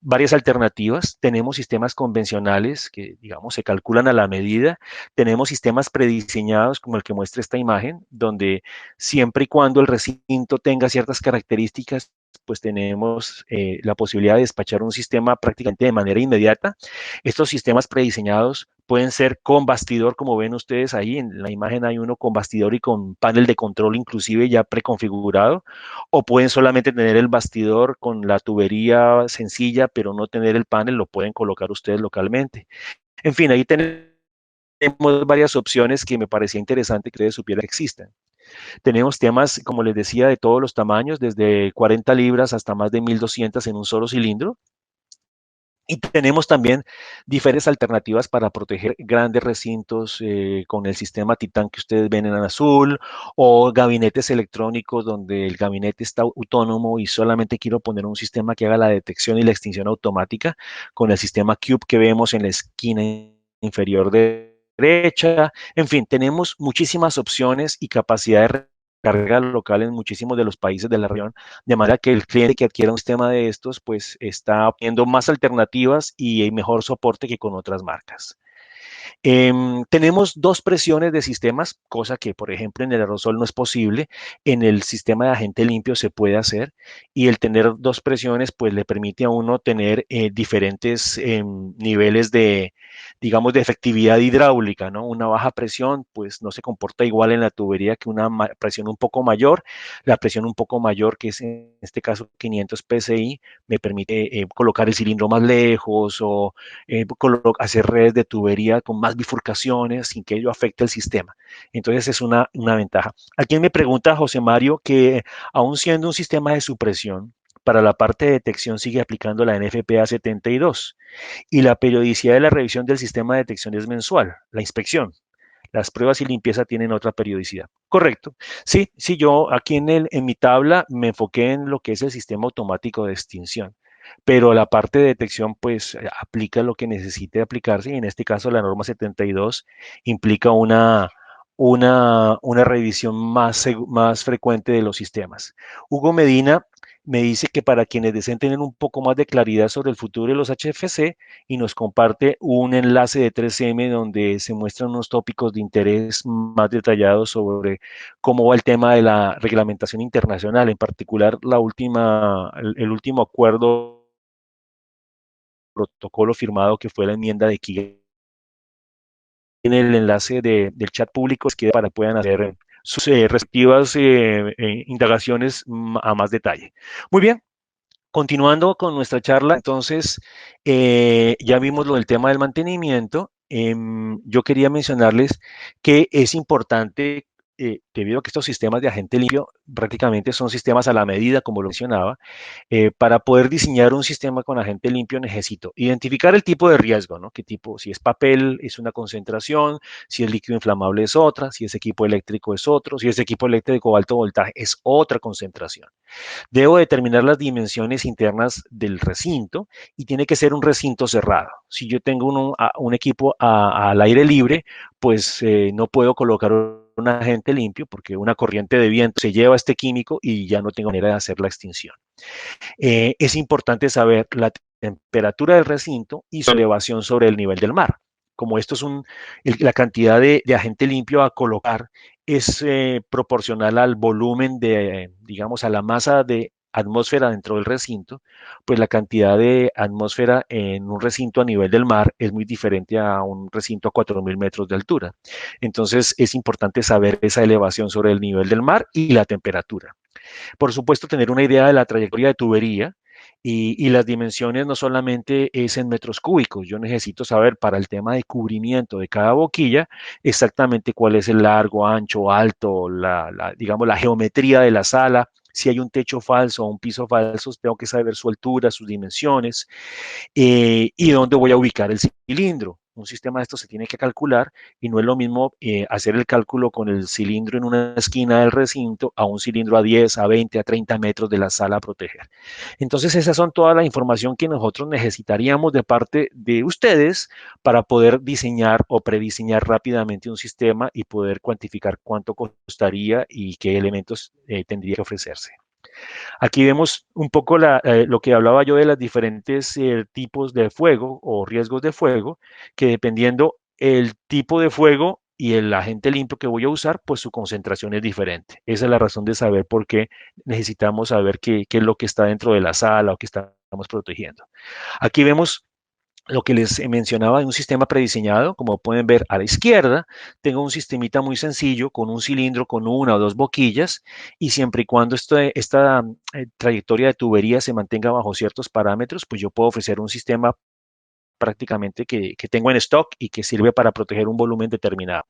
varias alternativas. Tenemos sistemas convencionales que, digamos, se calculan a la medida. Tenemos sistemas prediseñados como el que muestra esta imagen, donde siempre y cuando el recinto tenga ciertas características, pues tenemos la posibilidad de despachar un sistema prácticamente de manera inmediata. Estos sistemas prediseñados pueden ser con bastidor, como ven ustedes ahí, en la imagen hay uno con bastidor y con panel de control inclusive ya preconfigurado, o pueden solamente tener el bastidor con la tubería sencilla, pero no tener el panel, lo pueden colocar ustedes localmente. En fin, ahí tenemos varias opciones que me parecía interesante que ustedes supieran que existen. Tenemos temas, como les decía, de todos los tamaños, desde 40 libras hasta más de 1200 en un solo cilindro. Y tenemos también diferentes alternativas para proteger grandes recintos con el sistema Titan que ustedes ven en azul, o gabinetes electrónicos donde el gabinete está autónomo y solamente quiero poner un sistema que haga la detección y la extinción automática con el sistema Cube que vemos en la esquina inferior derecha. En fin, tenemos muchísimas opciones y capacidad de carga local en muchísimos de los países de la región, de manera que el cliente que adquiera un sistema de estos, pues está obteniendo más alternativas y mejor soporte que con otras marcas. Tenemos dos presiones de sistemas, cosa que, por ejemplo, en el aerosol no es posible. En el sistema de agente limpio se puede hacer y el tener dos presiones, pues le permite a uno tener diferentes niveles de, digamos, de efectividad hidráulica, ¿no? Una baja presión, pues no se comporta igual en la tubería que una presión un poco mayor. La presión un poco mayor, que es en este caso 500 psi, me permite colocar el cilindro más lejos o hacer redes de tubería con más bifurcaciones sin que ello afecte el sistema. Entonces es una ventaja. Aquí me pregunta José Mario que aún siendo un sistema de supresión, para la parte de detección sigue aplicando la NFPA 72 y la periodicidad de la revisión del sistema de detección es mensual, la inspección. Las pruebas y limpieza tienen otra periodicidad. Correcto. Sí, sí, yo aquí en mi tabla me enfoqué en lo que es el sistema automático de extinción, pero la parte de detección pues aplica lo que necesite aplicarse y en este caso la norma 72 implica una revisión más frecuente de los sistemas. Hugo Medina me dice que para quienes deseen tener un poco más de claridad sobre el futuro de los HFC y nos comparte un enlace de 3M donde se muestran unos tópicos de interés más detallados sobre cómo va el tema de la reglamentación internacional, en particular el último acuerdo protocolo firmado que fue la enmienda de Kigali. En el enlace del chat público es que para que puedan hacer sus respectivas indagaciones a más detalle. Muy bien, continuando con nuestra charla, entonces ya vimos lo del tema del mantenimiento. Yo quería mencionarles que es importante, debido a que estos sistemas de agente limpio prácticamente son sistemas a la medida, como lo mencionaba, para poder diseñar un sistema con agente limpio necesito identificar el tipo de riesgo, ¿no? ¿Qué tipo? Si es papel es una concentración, si es líquido inflamable es otra, si es equipo eléctrico es otro, si es equipo eléctrico de alto voltaje es otra concentración. Debo determinar las dimensiones internas del recinto y tiene que ser un recinto cerrado. Si yo tengo un equipo al aire libre, pues no puedo colocar un agente limpio porque una corriente de viento se lleva este químico y ya no tengo manera de hacer la extinción. Es importante saber la temperatura del recinto y su elevación sobre el nivel del mar. Como esto es la cantidad de agente limpio a colocar es proporcional al volumen digamos, a la masa de atmósfera dentro del recinto, pues la cantidad de atmósfera en un recinto a nivel del mar es muy diferente a un recinto a 4000 metros de altura. Entonces es importante saber esa elevación sobre el nivel del mar y la temperatura. Por supuesto, tener una idea de la trayectoria de tubería Y las dimensiones no solamente es en metros cúbicos, yo necesito saber para el tema de cubrimiento de cada boquilla exactamente cuál es el largo, ancho, alto, digamos, la geometría de la sala. Si hay un techo falso o un piso falso, tengo que saber su altura, sus dimensiones, y dónde voy a ubicar el cilindro. Un sistema de estos se tiene que calcular y no es lo mismo hacer el cálculo con el cilindro en una esquina del recinto a un cilindro a 10, a 20, a 30 metros de la sala a proteger. Entonces, esas son toda la información que nosotros necesitaríamos de parte de ustedes para poder diseñar o prediseñar rápidamente un sistema y poder cuantificar cuánto costaría y qué elementos tendría que ofrecerse. Aquí vemos un poco lo que hablaba yo de los diferentes tipos de fuego o riesgos de fuego, que dependiendo el tipo de fuego y el agente limpio que voy a usar, pues su concentración es diferente. Esa es la razón de saber por qué necesitamos saber qué es lo que está dentro de la sala o que estamos protegiendo. Aquí vemos lo que les mencionaba de un sistema prediseñado, como pueden ver a la izquierda, tengo un sistemita muy sencillo con un cilindro con una o dos boquillas y siempre y cuando esta trayectoria de tubería se mantenga bajo ciertos parámetros, pues yo puedo ofrecer un sistema prácticamente que tengo en stock y que sirve para proteger un volumen determinado.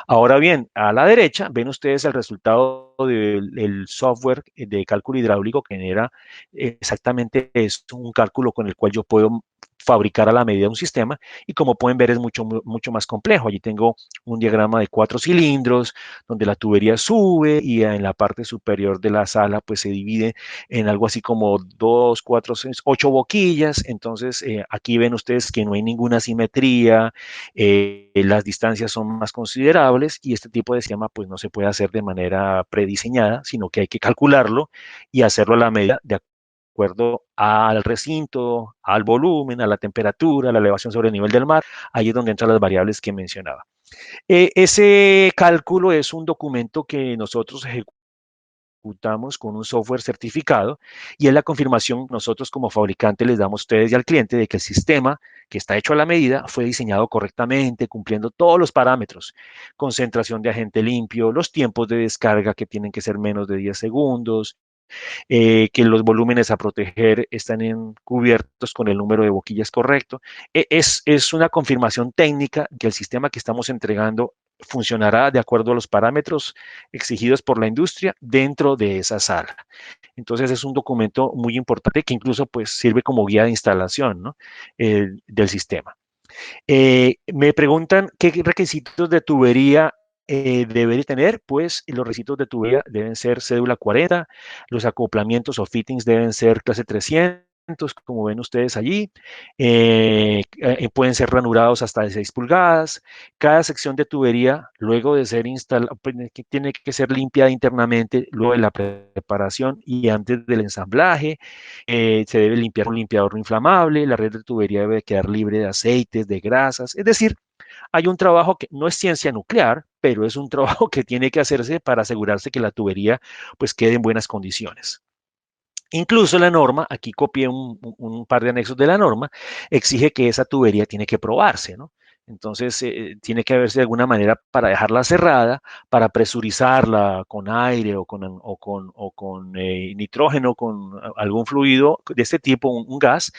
Ahora bien, a la derecha ven ustedes el resultado del software de cálculo hidráulico que genera exactamente es un cálculo con el cual yo puedo fabricar a la medida un sistema y como pueden ver es mucho más complejo. Allí tengo un diagrama de 4 cilindros donde la tubería sube y en la parte superior de la sala pues se divide en algo así como 2, 4, 6, 8 boquillas. Entonces, aquí ven ustedes que no hay ninguna simetría, las distancias son más considerables y este tipo de esquema pues no se puede hacer de manera prediseñada, sino que hay que calcularlo y hacerlo a la medida de acuerdo al recinto, al volumen, a la temperatura, a la elevación sobre el nivel del mar. Ahí es donde entran las variables que mencionaba. Ese cálculo es un documento que nosotros ejecutamos con un software certificado y es la confirmación nosotros como fabricante les damos a ustedes y al cliente de que el sistema que está hecho a la medida fue diseñado correctamente, cumpliendo todos los parámetros, concentración de agente limpio, los tiempos de descarga que tienen que ser menos de 10 segundos, que los volúmenes a proteger están cubiertos con el número de boquillas correcto. Es una confirmación técnica que el sistema que estamos entregando funcionará de acuerdo a los parámetros exigidos por la industria dentro de esa sala. Entonces es un documento muy importante que incluso pues sirve como guía de instalación, ¿no? Del sistema. Me preguntan qué requisitos de tubería debe tener, pues los requisitos de tubería deben ser cédula 40, los acoplamientos o fittings deben ser clase 300, como ven ustedes allí, pueden ser ranurados hasta de 6 pulgadas, cada sección de tubería luego de ser instalada, tiene que ser limpiada internamente luego de la preparación y antes del ensamblaje, se debe limpiar con un limpiador no inflamable, la red de tubería debe quedar libre de aceites, de grasas, es decir, hay un trabajo que no es ciencia nuclear, pero es un trabajo que tiene que hacerse para asegurarse que la tubería pues quede en buenas condiciones. Incluso la norma, aquí copié un par de anexos de la norma, exige que esa tubería tiene que probarse, ¿no? Entonces, tiene que haberse de alguna manera para dejarla cerrada, para presurizarla con aire o con nitrógeno, con algún fluido de este tipo, un gas,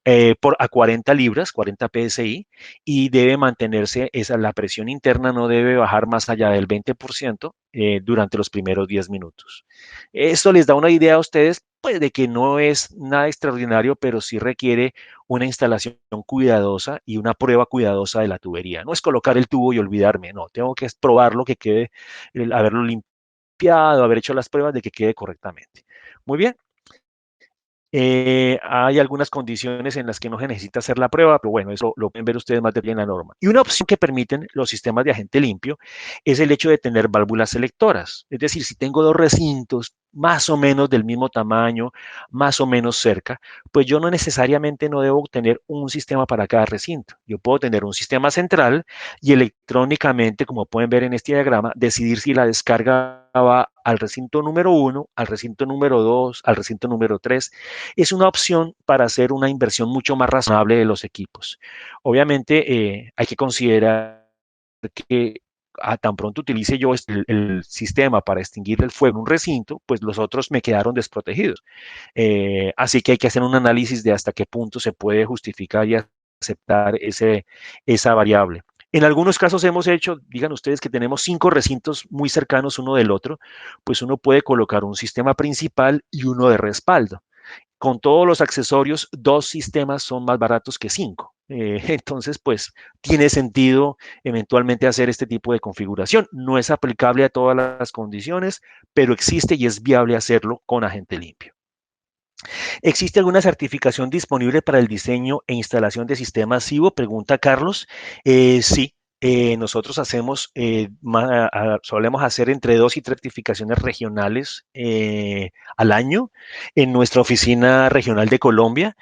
a 40 libras, 40 psi, y debe mantenerse, la presión interna no debe bajar más allá del 20% durante los primeros 10 minutos. Esto les da una idea a ustedes pues, de que no es nada extraordinario, pero sí requiere una instalación cuidadosa y una prueba cuidadosa de la tubería. No es colocar el tubo y olvidarme, no, tengo que probarlo, que quede, haberlo limpiado, haber hecho las pruebas de que quede correctamente. Muy bien. Hay algunas condiciones en las que no se necesita hacer la prueba, pero bueno, eso lo pueden ver ustedes más de bien en la norma. Y una opción que permiten los sistemas de agente limpio es el hecho de tener válvulas selectoras. Es decir, si tengo dos recintos más o menos del mismo tamaño, más o menos cerca, pues yo no necesariamente no debo tener un sistema para cada recinto. Yo puedo tener un sistema central y electrónicamente, como pueden ver en este diagrama, decidir si la descarga va al recinto número 1, al recinto número 2, al recinto número 3. Es una opción para hacer una inversión mucho más razonable de los equipos. Obviamente, hay que considerar que tan pronto utilice yo el sistema para extinguir el fuego en un recinto, pues los otros me quedaron desprotegidos. Así que hay que hacer un análisis de hasta qué punto se puede justificar y aceptar esa variable. En algunos casos hemos hecho, digan ustedes que tenemos 5 recintos muy cercanos uno del otro, pues uno puede colocar un sistema principal y uno de respaldo. Con todos los accesorios, 2 sistemas son más baratos que 5. Entonces, pues tiene sentido eventualmente hacer este tipo de configuración. No es aplicable a todas las condiciones, pero existe y es viable hacerlo con agente limpio. ¿Existe alguna certificación disponible para el diseño e instalación de sistemas SIBO? Pregunta Carlos. Sí. Nosotros solemos hacer entre 2 y 3 certificaciones regionales al año en nuestra oficina regional de Colombia.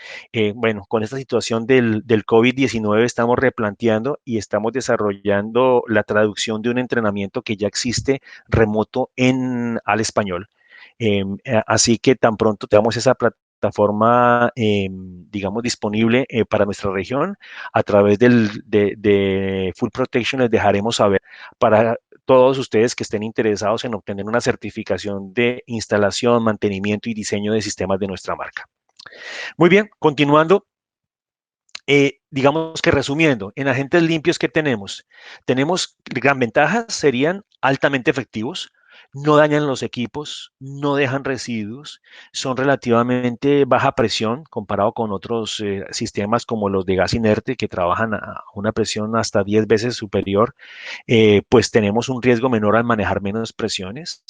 Bueno, con esta situación del COVID-19 estamos replanteando y estamos desarrollando la traducción de un entrenamiento que ya existe remoto al español. Así que tan pronto tengamos esa plataforma, digamos, disponible para nuestra región, a través de Full Protection les dejaremos saber para todos ustedes que estén interesados en obtener una certificación de instalación, mantenimiento y diseño de sistemas de nuestra marca. Muy bien, continuando. Digamos que resumiendo, en agentes limpios, ¿qué tenemos? Tenemos gran ventaja, serían altamente efectivos, no dañan los equipos, no dejan residuos, son relativamente baja presión comparado con otros sistemas como los de gas inerte que trabajan a una presión hasta 10 veces superior. Pues tenemos un riesgo menor al manejar menos presiones.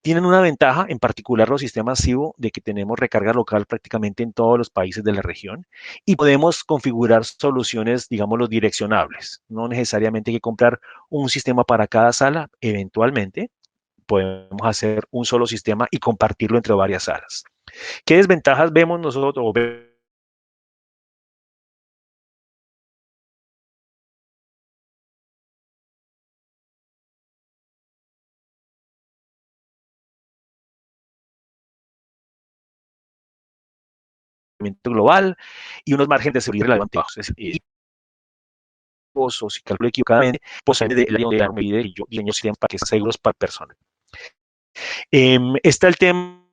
Tienen una ventaja, en particular los sistemas SIBO, de que tenemos recarga local prácticamente en todos los países de la región y podemos configurar soluciones, digamos, los direccionables. No necesariamente hay que comprar un sistema para cada sala, eventualmente podemos hacer un solo sistema y compartirlo entre varias salas. ¿Qué desventajas vemos nosotros? Global y unos márgenes de seguridad relativamente bajos. Es decir, o si calculo equivocadamente, pues de la medida y yo diseño sistemas para que sean seguros para personas. Está el tema,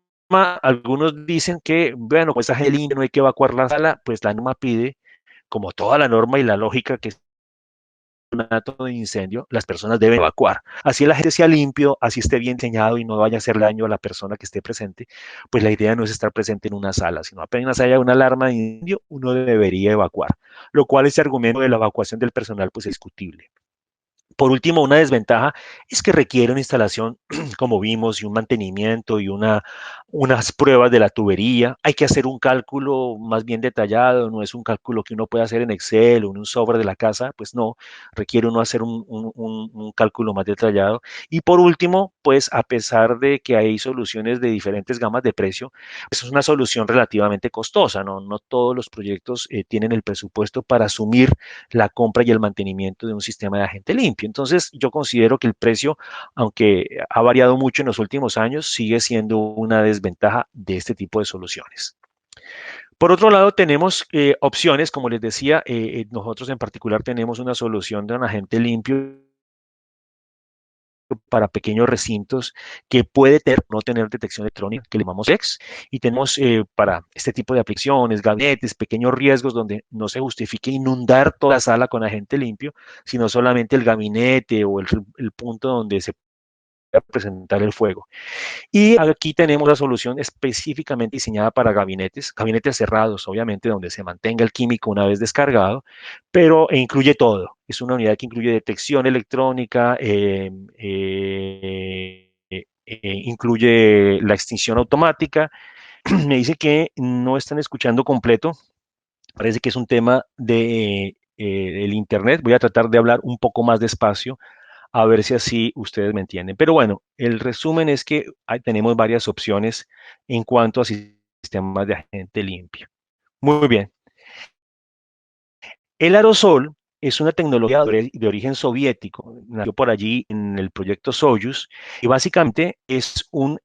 algunos dicen que, bueno, pues esa limpia no hay que evacuar la sala, pues la norma pide, como toda la norma y la lógica que es un acto de incendio, las personas deben evacuar. Así la gente sea limpio, así esté bien diseñado y no vaya a hacer daño a la persona que esté presente, pues la idea no es estar presente en una sala, sino apenas haya una alarma de incendio, uno debería evacuar, lo cual ese argumento de la evacuación del personal pues es discutible. Por último, una desventaja es que requiere una instalación, como vimos, y un mantenimiento y unas pruebas de la tubería. Hay que hacer un cálculo más bien detallado, no es un cálculo que uno puede hacer en Excel o en un software de la casa, pues no, requiere uno hacer un cálculo más detallado. Y por último, pues a pesar de que hay soluciones de diferentes gamas de precio, pues es una solución relativamente costosa, ¿no? No todos los proyectos tienen el presupuesto para asumir la compra y el mantenimiento de un sistema de agente limpio. Entonces, yo considero que el precio, aunque ha variado mucho en los últimos años, sigue siendo una desventaja de este tipo de soluciones. Por otro lado, tenemos opciones, como les decía, nosotros en particular tenemos una solución de un agente limpio para pequeños recintos que puede no tener detección electrónica, que le llamamos X, y tenemos para este tipo de aplicaciones, gabinetes, pequeños riesgos donde no se justifique inundar toda la sala con agente limpio, sino solamente el gabinete o el punto donde se puede presentar el fuego. Y aquí tenemos la solución específicamente diseñada para gabinetes cerrados, obviamente, donde se mantenga el químico una vez descargado, pero incluye todo. Es una unidad que incluye detección electrónica, incluye la extinción automática. Me dice que no están escuchando completo. Parece que es un tema del Internet. Voy a tratar de hablar un poco más despacio a ver si así ustedes me entienden. Pero bueno, el resumen es que tenemos varias opciones en cuanto a sistemas de agente limpio. Muy bien. El aerosol es una tecnología de origen soviético, nació por allí en el proyecto Soyuz y básicamente es un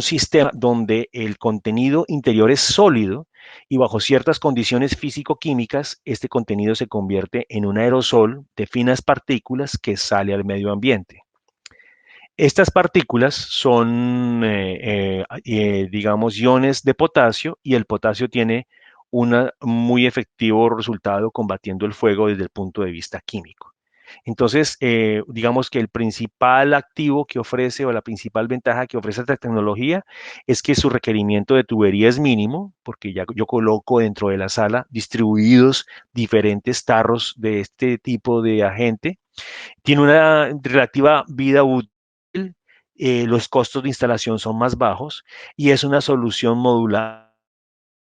sistema donde el contenido interior es sólido y bajo ciertas condiciones físico-químicas, este contenido se convierte en un aerosol de finas partículas que sale al medio ambiente. Estas partículas son, digamos, iones de potasio y el potasio tiene un muy efectivo resultado combatiendo el fuego desde el punto de vista químico. Entonces, digamos que el principal activo que ofrece o la principal ventaja que ofrece esta tecnología es que su requerimiento de tubería es mínimo, porque ya yo coloco dentro de la sala distribuidos diferentes tarros de este tipo de agente. Tiene una relativa vida útil, los costos de instalación son más bajos y es una solución modular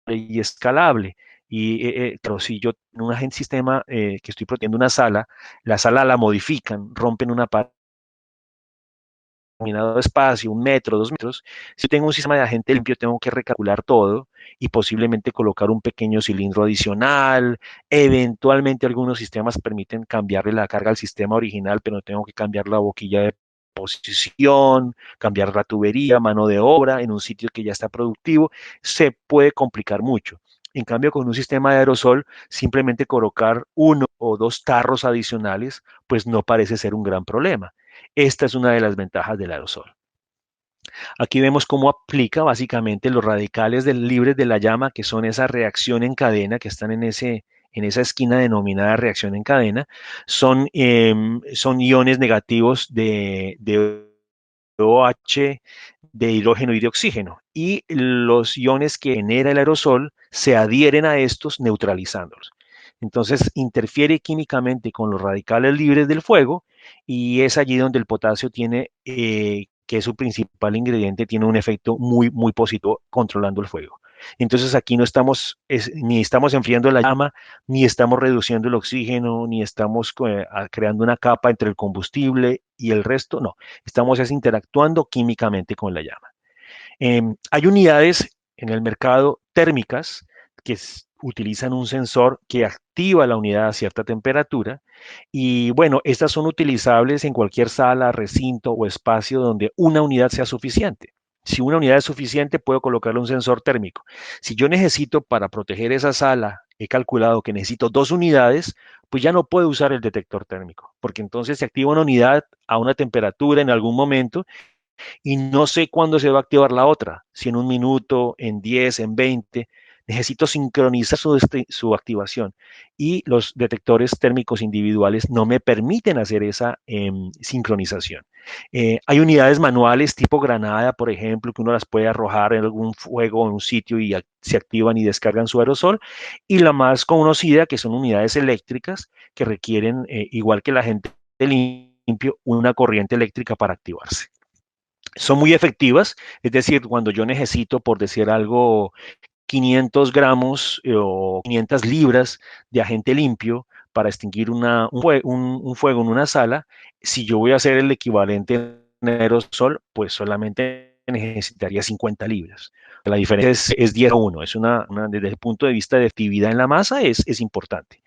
y escalable. Y claro, si yo en un sistema que estoy protegiendo una sala, la sala la modifican, rompen una pared, determinado espacio, 1 metro, 2 metros. Si tengo un sistema de agente limpio, tengo que recalcular todo y posiblemente colocar un pequeño cilindro adicional. Eventualmente algunos sistemas permiten cambiarle la carga al sistema original, pero no tengo que cambiar la boquilla de posición, cambiar la tubería, mano de obra en un sitio que ya está productivo. Se puede complicar mucho. En cambio, con un sistema de aerosol, simplemente colocar 1 o 2 tarros adicionales, pues no parece ser un gran problema. Esta es una de las ventajas del aerosol. Aquí vemos cómo aplica básicamente los radicales libres de la llama, que son esa reacción en cadena que están en esa esquina denominada reacción en cadena. Son iones negativos de OH, de hidrógeno y de oxígeno. Y los iones que genera el aerosol se adhieren a estos neutralizándolos. Entonces interfiere químicamente con los radicales libres del fuego y es allí donde el potasio tiene, que es su principal ingrediente, tiene un efecto muy, muy positivo controlando el fuego. Entonces aquí no estamos, ni estamos enfriando la llama, ni estamos reduciendo el oxígeno, ni estamos creando una capa entre el combustible y el resto, no. Estamos interactuando químicamente con la llama. Hay unidades en el mercado térmicas que utilizan un sensor que activa la unidad a cierta temperatura y bueno, estas son utilizables en cualquier sala, recinto o espacio donde una unidad sea suficiente. Si una unidad es suficiente, puedo colocarle un sensor térmico. Si yo necesito para proteger esa sala, he calculado que necesito 2 unidades, pues ya no puedo usar el detector térmico, porque entonces se activa una unidad a una temperatura en algún momento y no sé cuándo se va a activar la otra, si en 1 minuto, en 10, en 20. Necesito sincronizar su activación y los detectores térmicos individuales no me permiten hacer esa sincronización. Hay unidades manuales tipo granada, por ejemplo, que uno las puede arrojar en algún fuego en un sitio y se activan y descargan su aerosol. Y la más conocida, que son unidades eléctricas que requieren, igual que la gente limpio, una corriente eléctrica para activarse. Son muy efectivas, es decir, cuando yo necesito, por decir algo, 500 gramos o 500 libras de agente limpio para extinguir un fuego en una sala, si yo voy a hacer el equivalente en aerosol, pues solamente necesitaría 50 libras. La diferencia es 10 a 1, desde el punto de vista de actividad en la masa es importante.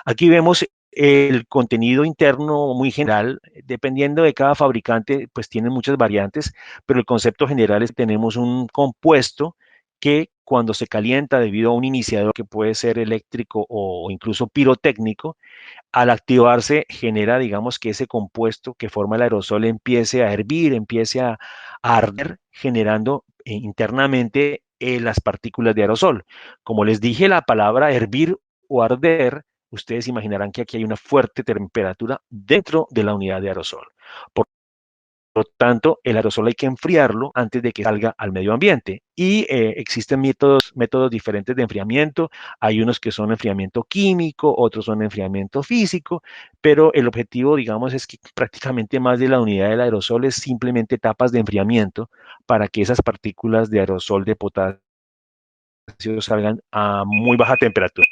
Aquí vemos el contenido interno muy general, dependiendo de cada fabricante, pues tiene muchas variantes, pero el concepto general es que tenemos un compuesto que cuando se calienta debido a un iniciador que puede ser eléctrico o incluso pirotécnico, al activarse genera, digamos, que ese compuesto que forma el aerosol empiece a hervir, empiece a arder, generando internamente las partículas de aerosol. Como les dije, la palabra hervir o arder, ustedes imaginarán que aquí hay una fuerte temperatura dentro de la unidad de aerosol. Por lo tanto, el aerosol hay que enfriarlo antes de que salga al medio ambiente. Y existen métodos diferentes de enfriamiento. Hay unos que son enfriamiento químico, otros son enfriamiento físico, pero el objetivo, digamos, es que prácticamente más de la unidad del aerosol es simplemente etapas de enfriamiento para que esas partículas de aerosol de potasio salgan a muy baja temperatura.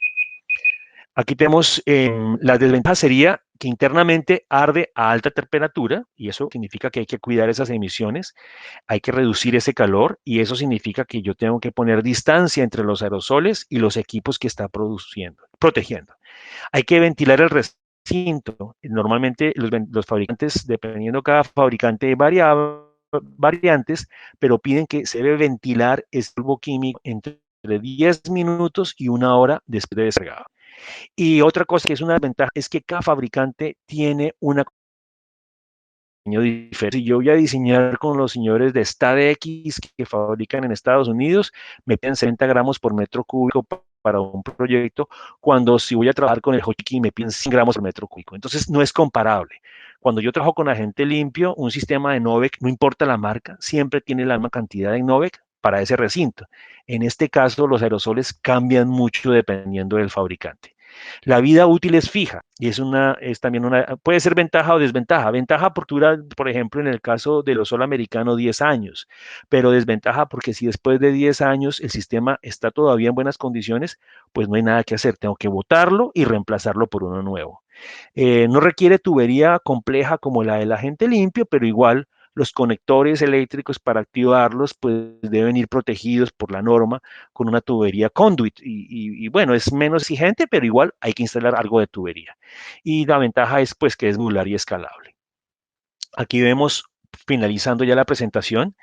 Aquí tenemos, la desventaja sería que internamente arde a alta temperatura y eso significa que hay que cuidar esas emisiones, hay que reducir ese calor y eso significa que yo tengo que poner distancia entre los aerosoles y los equipos que está protegiendo. Hay que ventilar el recinto. Normalmente los fabricantes, dependiendo de cada fabricante, variantes, pero piden que se debe ventilar el polvo químico entre entre 10 minutos y 1 hora después de descargado. Y otra cosa que es una ventaja es que cada fabricante tiene una diferente. Si yo voy a diseñar con los señores de STADX que fabrican en Estados Unidos, me piden 70 gramos por metro cúbico para un proyecto, cuando si voy a trabajar con el Hotchkiss me piden 100 gramos por metro cúbico. Entonces no es comparable. Cuando yo trabajo con agente limpio, un sistema de Novec, no importa la marca, siempre tiene la misma cantidad de Novec para ese recinto. En este caso, los aerosoles cambian mucho dependiendo del fabricante. La vida útil es fija y es también puede ser ventaja o desventaja. Ventaja porque dura, por ejemplo, en el caso del aerosol americano, 10 años, pero desventaja porque si después de 10 años el sistema está todavía en buenas condiciones, pues no hay nada que hacer. Tengo que botarlo y reemplazarlo por uno nuevo. No requiere tubería compleja como la del agente limpio, pero igual los conectores eléctricos para activarlos pues deben ir protegidos por la norma con una tubería conduit. Y bueno, es menos exigente, pero igual hay que instalar algo de tubería. Y la ventaja es pues que es modular y escalable. Aquí vemos, finalizando ya la presentación,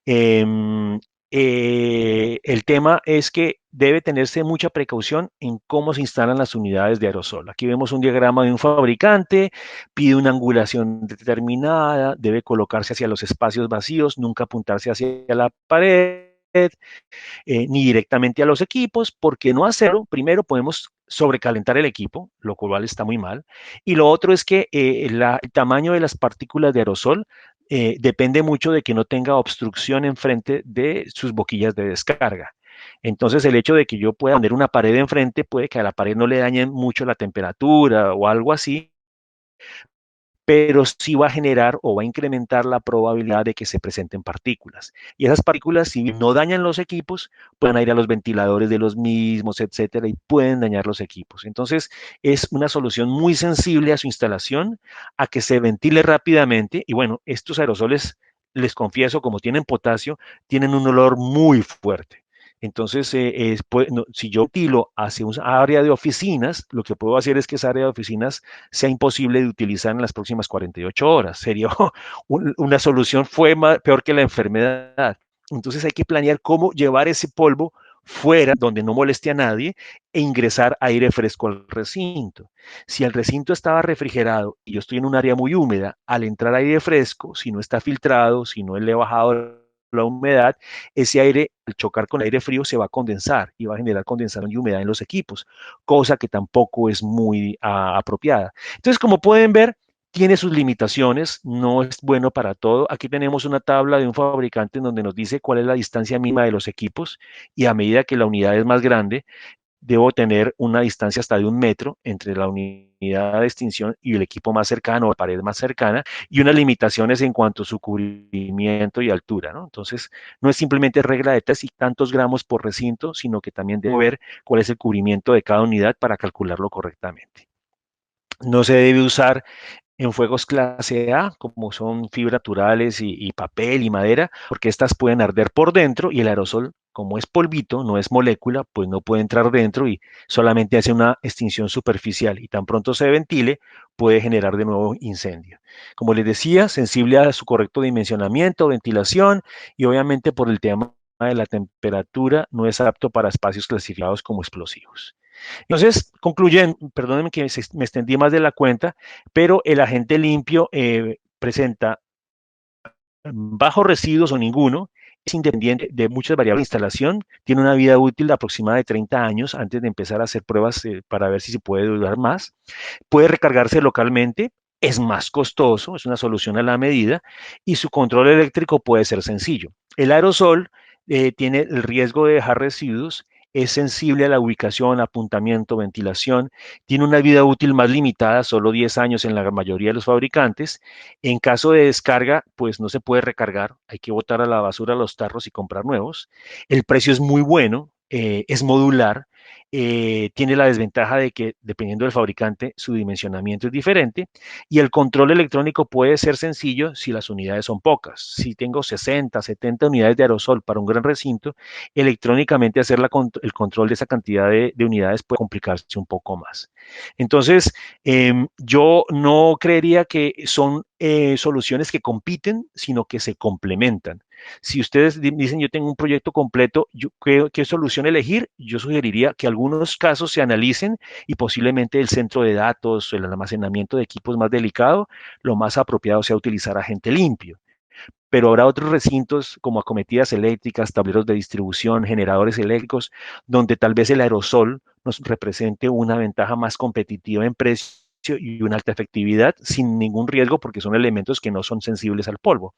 Em, el tema es que debe tenerse mucha precaución en cómo se instalan las unidades de aerosol. Aquí vemos un diagrama de un fabricante, pide una angulación determinada, debe colocarse hacia los espacios vacíos, nunca apuntarse hacia la pared, ni directamente a los equipos, porque no hacerlo, primero podemos sobrecalentar el equipo, lo cual está muy mal, y lo otro es que el tamaño de las partículas de aerosol depende mucho de que no tenga obstrucción enfrente de sus boquillas de descarga. Entonces, el hecho de que yo pueda poner una pared enfrente puede que a la pared no le dañe mucho la temperatura o algo así, pero sí va a generar o va a incrementar la probabilidad de que se presenten partículas. Y esas partículas, si no dañan los equipos, pueden ir a los ventiladores de los mismos, etcétera, y pueden dañar los equipos. Entonces, es una solución muy sensible a su instalación, a que se ventile rápidamente. Y bueno, estos aerosoles, les confieso, como tienen potasio, tienen un olor muy fuerte. Entonces, pues, no, si yo tilo hacia un área de oficinas, lo que puedo hacer es que esa área de oficinas sea imposible de utilizar en las próximas 48 horas. Sería una solución peor que la enfermedad. Entonces hay que planear cómo llevar ese polvo fuera, donde no moleste a nadie, e ingresar aire fresco al recinto. Si el recinto estaba refrigerado y yo estoy en un área muy húmeda, al entrar aire fresco, si no está filtrado, si no le he bajado la humedad, ese aire, al chocar con aire frío, se va a condensar y va a generar condensación y humedad en los equipos, cosa que tampoco es muy apropiada. Entonces, como pueden ver, tiene sus limitaciones, no es bueno para todo. Aquí tenemos una tabla de un fabricante en donde nos dice cuál es la distancia mínima de los equipos y a medida que la unidad es más grande, debo tener una distancia hasta de 1 metro entre la unidad de extinción y el equipo más cercano, la pared más cercana, y unas limitaciones en cuanto a su cubrimiento y altura, ¿no? Entonces, no es simplemente regla de tres y tantos gramos por recinto, sino que también debo ver cuál es el cubrimiento de cada unidad para calcularlo correctamente. No se debe usar en fuegos clase A, como son fibras naturales y papel y madera, porque estas pueden arder por dentro y el aerosol, como es polvito, no es molécula, pues no puede entrar dentro y solamente hace una extinción superficial y tan pronto se ventile, puede generar de nuevo incendio. Como les decía, sensible a su correcto dimensionamiento, ventilación y obviamente por el tema de la temperatura, no es apto para espacios clasificados como explosivos. Entonces, concluyen, perdónenme que me extendí más de la cuenta, pero el agente limpio presenta bajos residuos o ninguno, es independiente de muchas variables de instalación, tiene una vida útil de aproximadamente de 30 años antes de empezar a hacer pruebas para ver si se puede durar más, puede recargarse localmente, es más costoso, es una solución a la medida y su control eléctrico puede ser sencillo. El aerosol tiene el riesgo de dejar residuos, es sensible a la ubicación, apuntamiento, ventilación, tiene una vida útil más limitada, solo 10 años en la mayoría de los fabricantes. En caso de descarga, pues no se puede recargar, hay que botar a la basura los tarros y comprar nuevos. El precio es muy bueno, es modular, tiene la desventaja de que dependiendo del fabricante su dimensionamiento es diferente y el control electrónico puede ser sencillo si las unidades son pocas. Si tengo 60, 70 unidades de aerosol para un gran recinto, electrónicamente hacer el control de esa cantidad de unidades puede complicarse un poco más. Entonces, yo no creería que son soluciones que compiten, sino que se complementan. Si ustedes dicen yo tengo un proyecto completo, ¿qué solución elegir? Yo sugeriría que algunos casos se analicen y posiblemente el centro de datos, el almacenamiento de equipos más delicado, lo más apropiado sea utilizar agente limpio. Pero habrá otros recintos como acometidas eléctricas, tableros de distribución, generadores eléctricos, donde tal vez el aerosol nos represente una ventaja más competitiva en precio y una alta efectividad sin ningún riesgo porque son elementos que no son sensibles al polvo.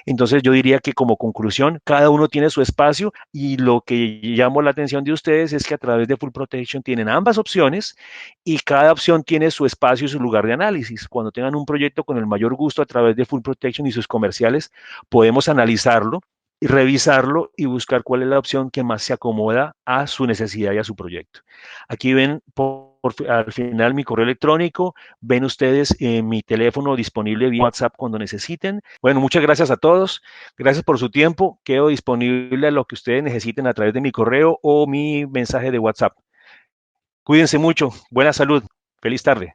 Entonces yo diría que como conclusión, cada uno tiene su espacio y lo que llamo la atención de ustedes es que a través de Full Protection tienen ambas opciones y cada opción tiene su espacio y su lugar de análisis. Cuando tengan un proyecto con el mayor gusto a través de Full Protection y sus comerciales, podemos analizarlo y revisarlo y buscar cuál es la opción que más se acomoda a su necesidad y a su proyecto. Aquí ven al final mi correo electrónico, ven ustedes mi teléfono disponible vía WhatsApp cuando necesiten. Bueno, muchas gracias a todos, gracias por su tiempo, quedo disponible a lo que ustedes necesiten a través de mi correo o mi mensaje de WhatsApp. Cuídense mucho, buena salud, feliz tarde.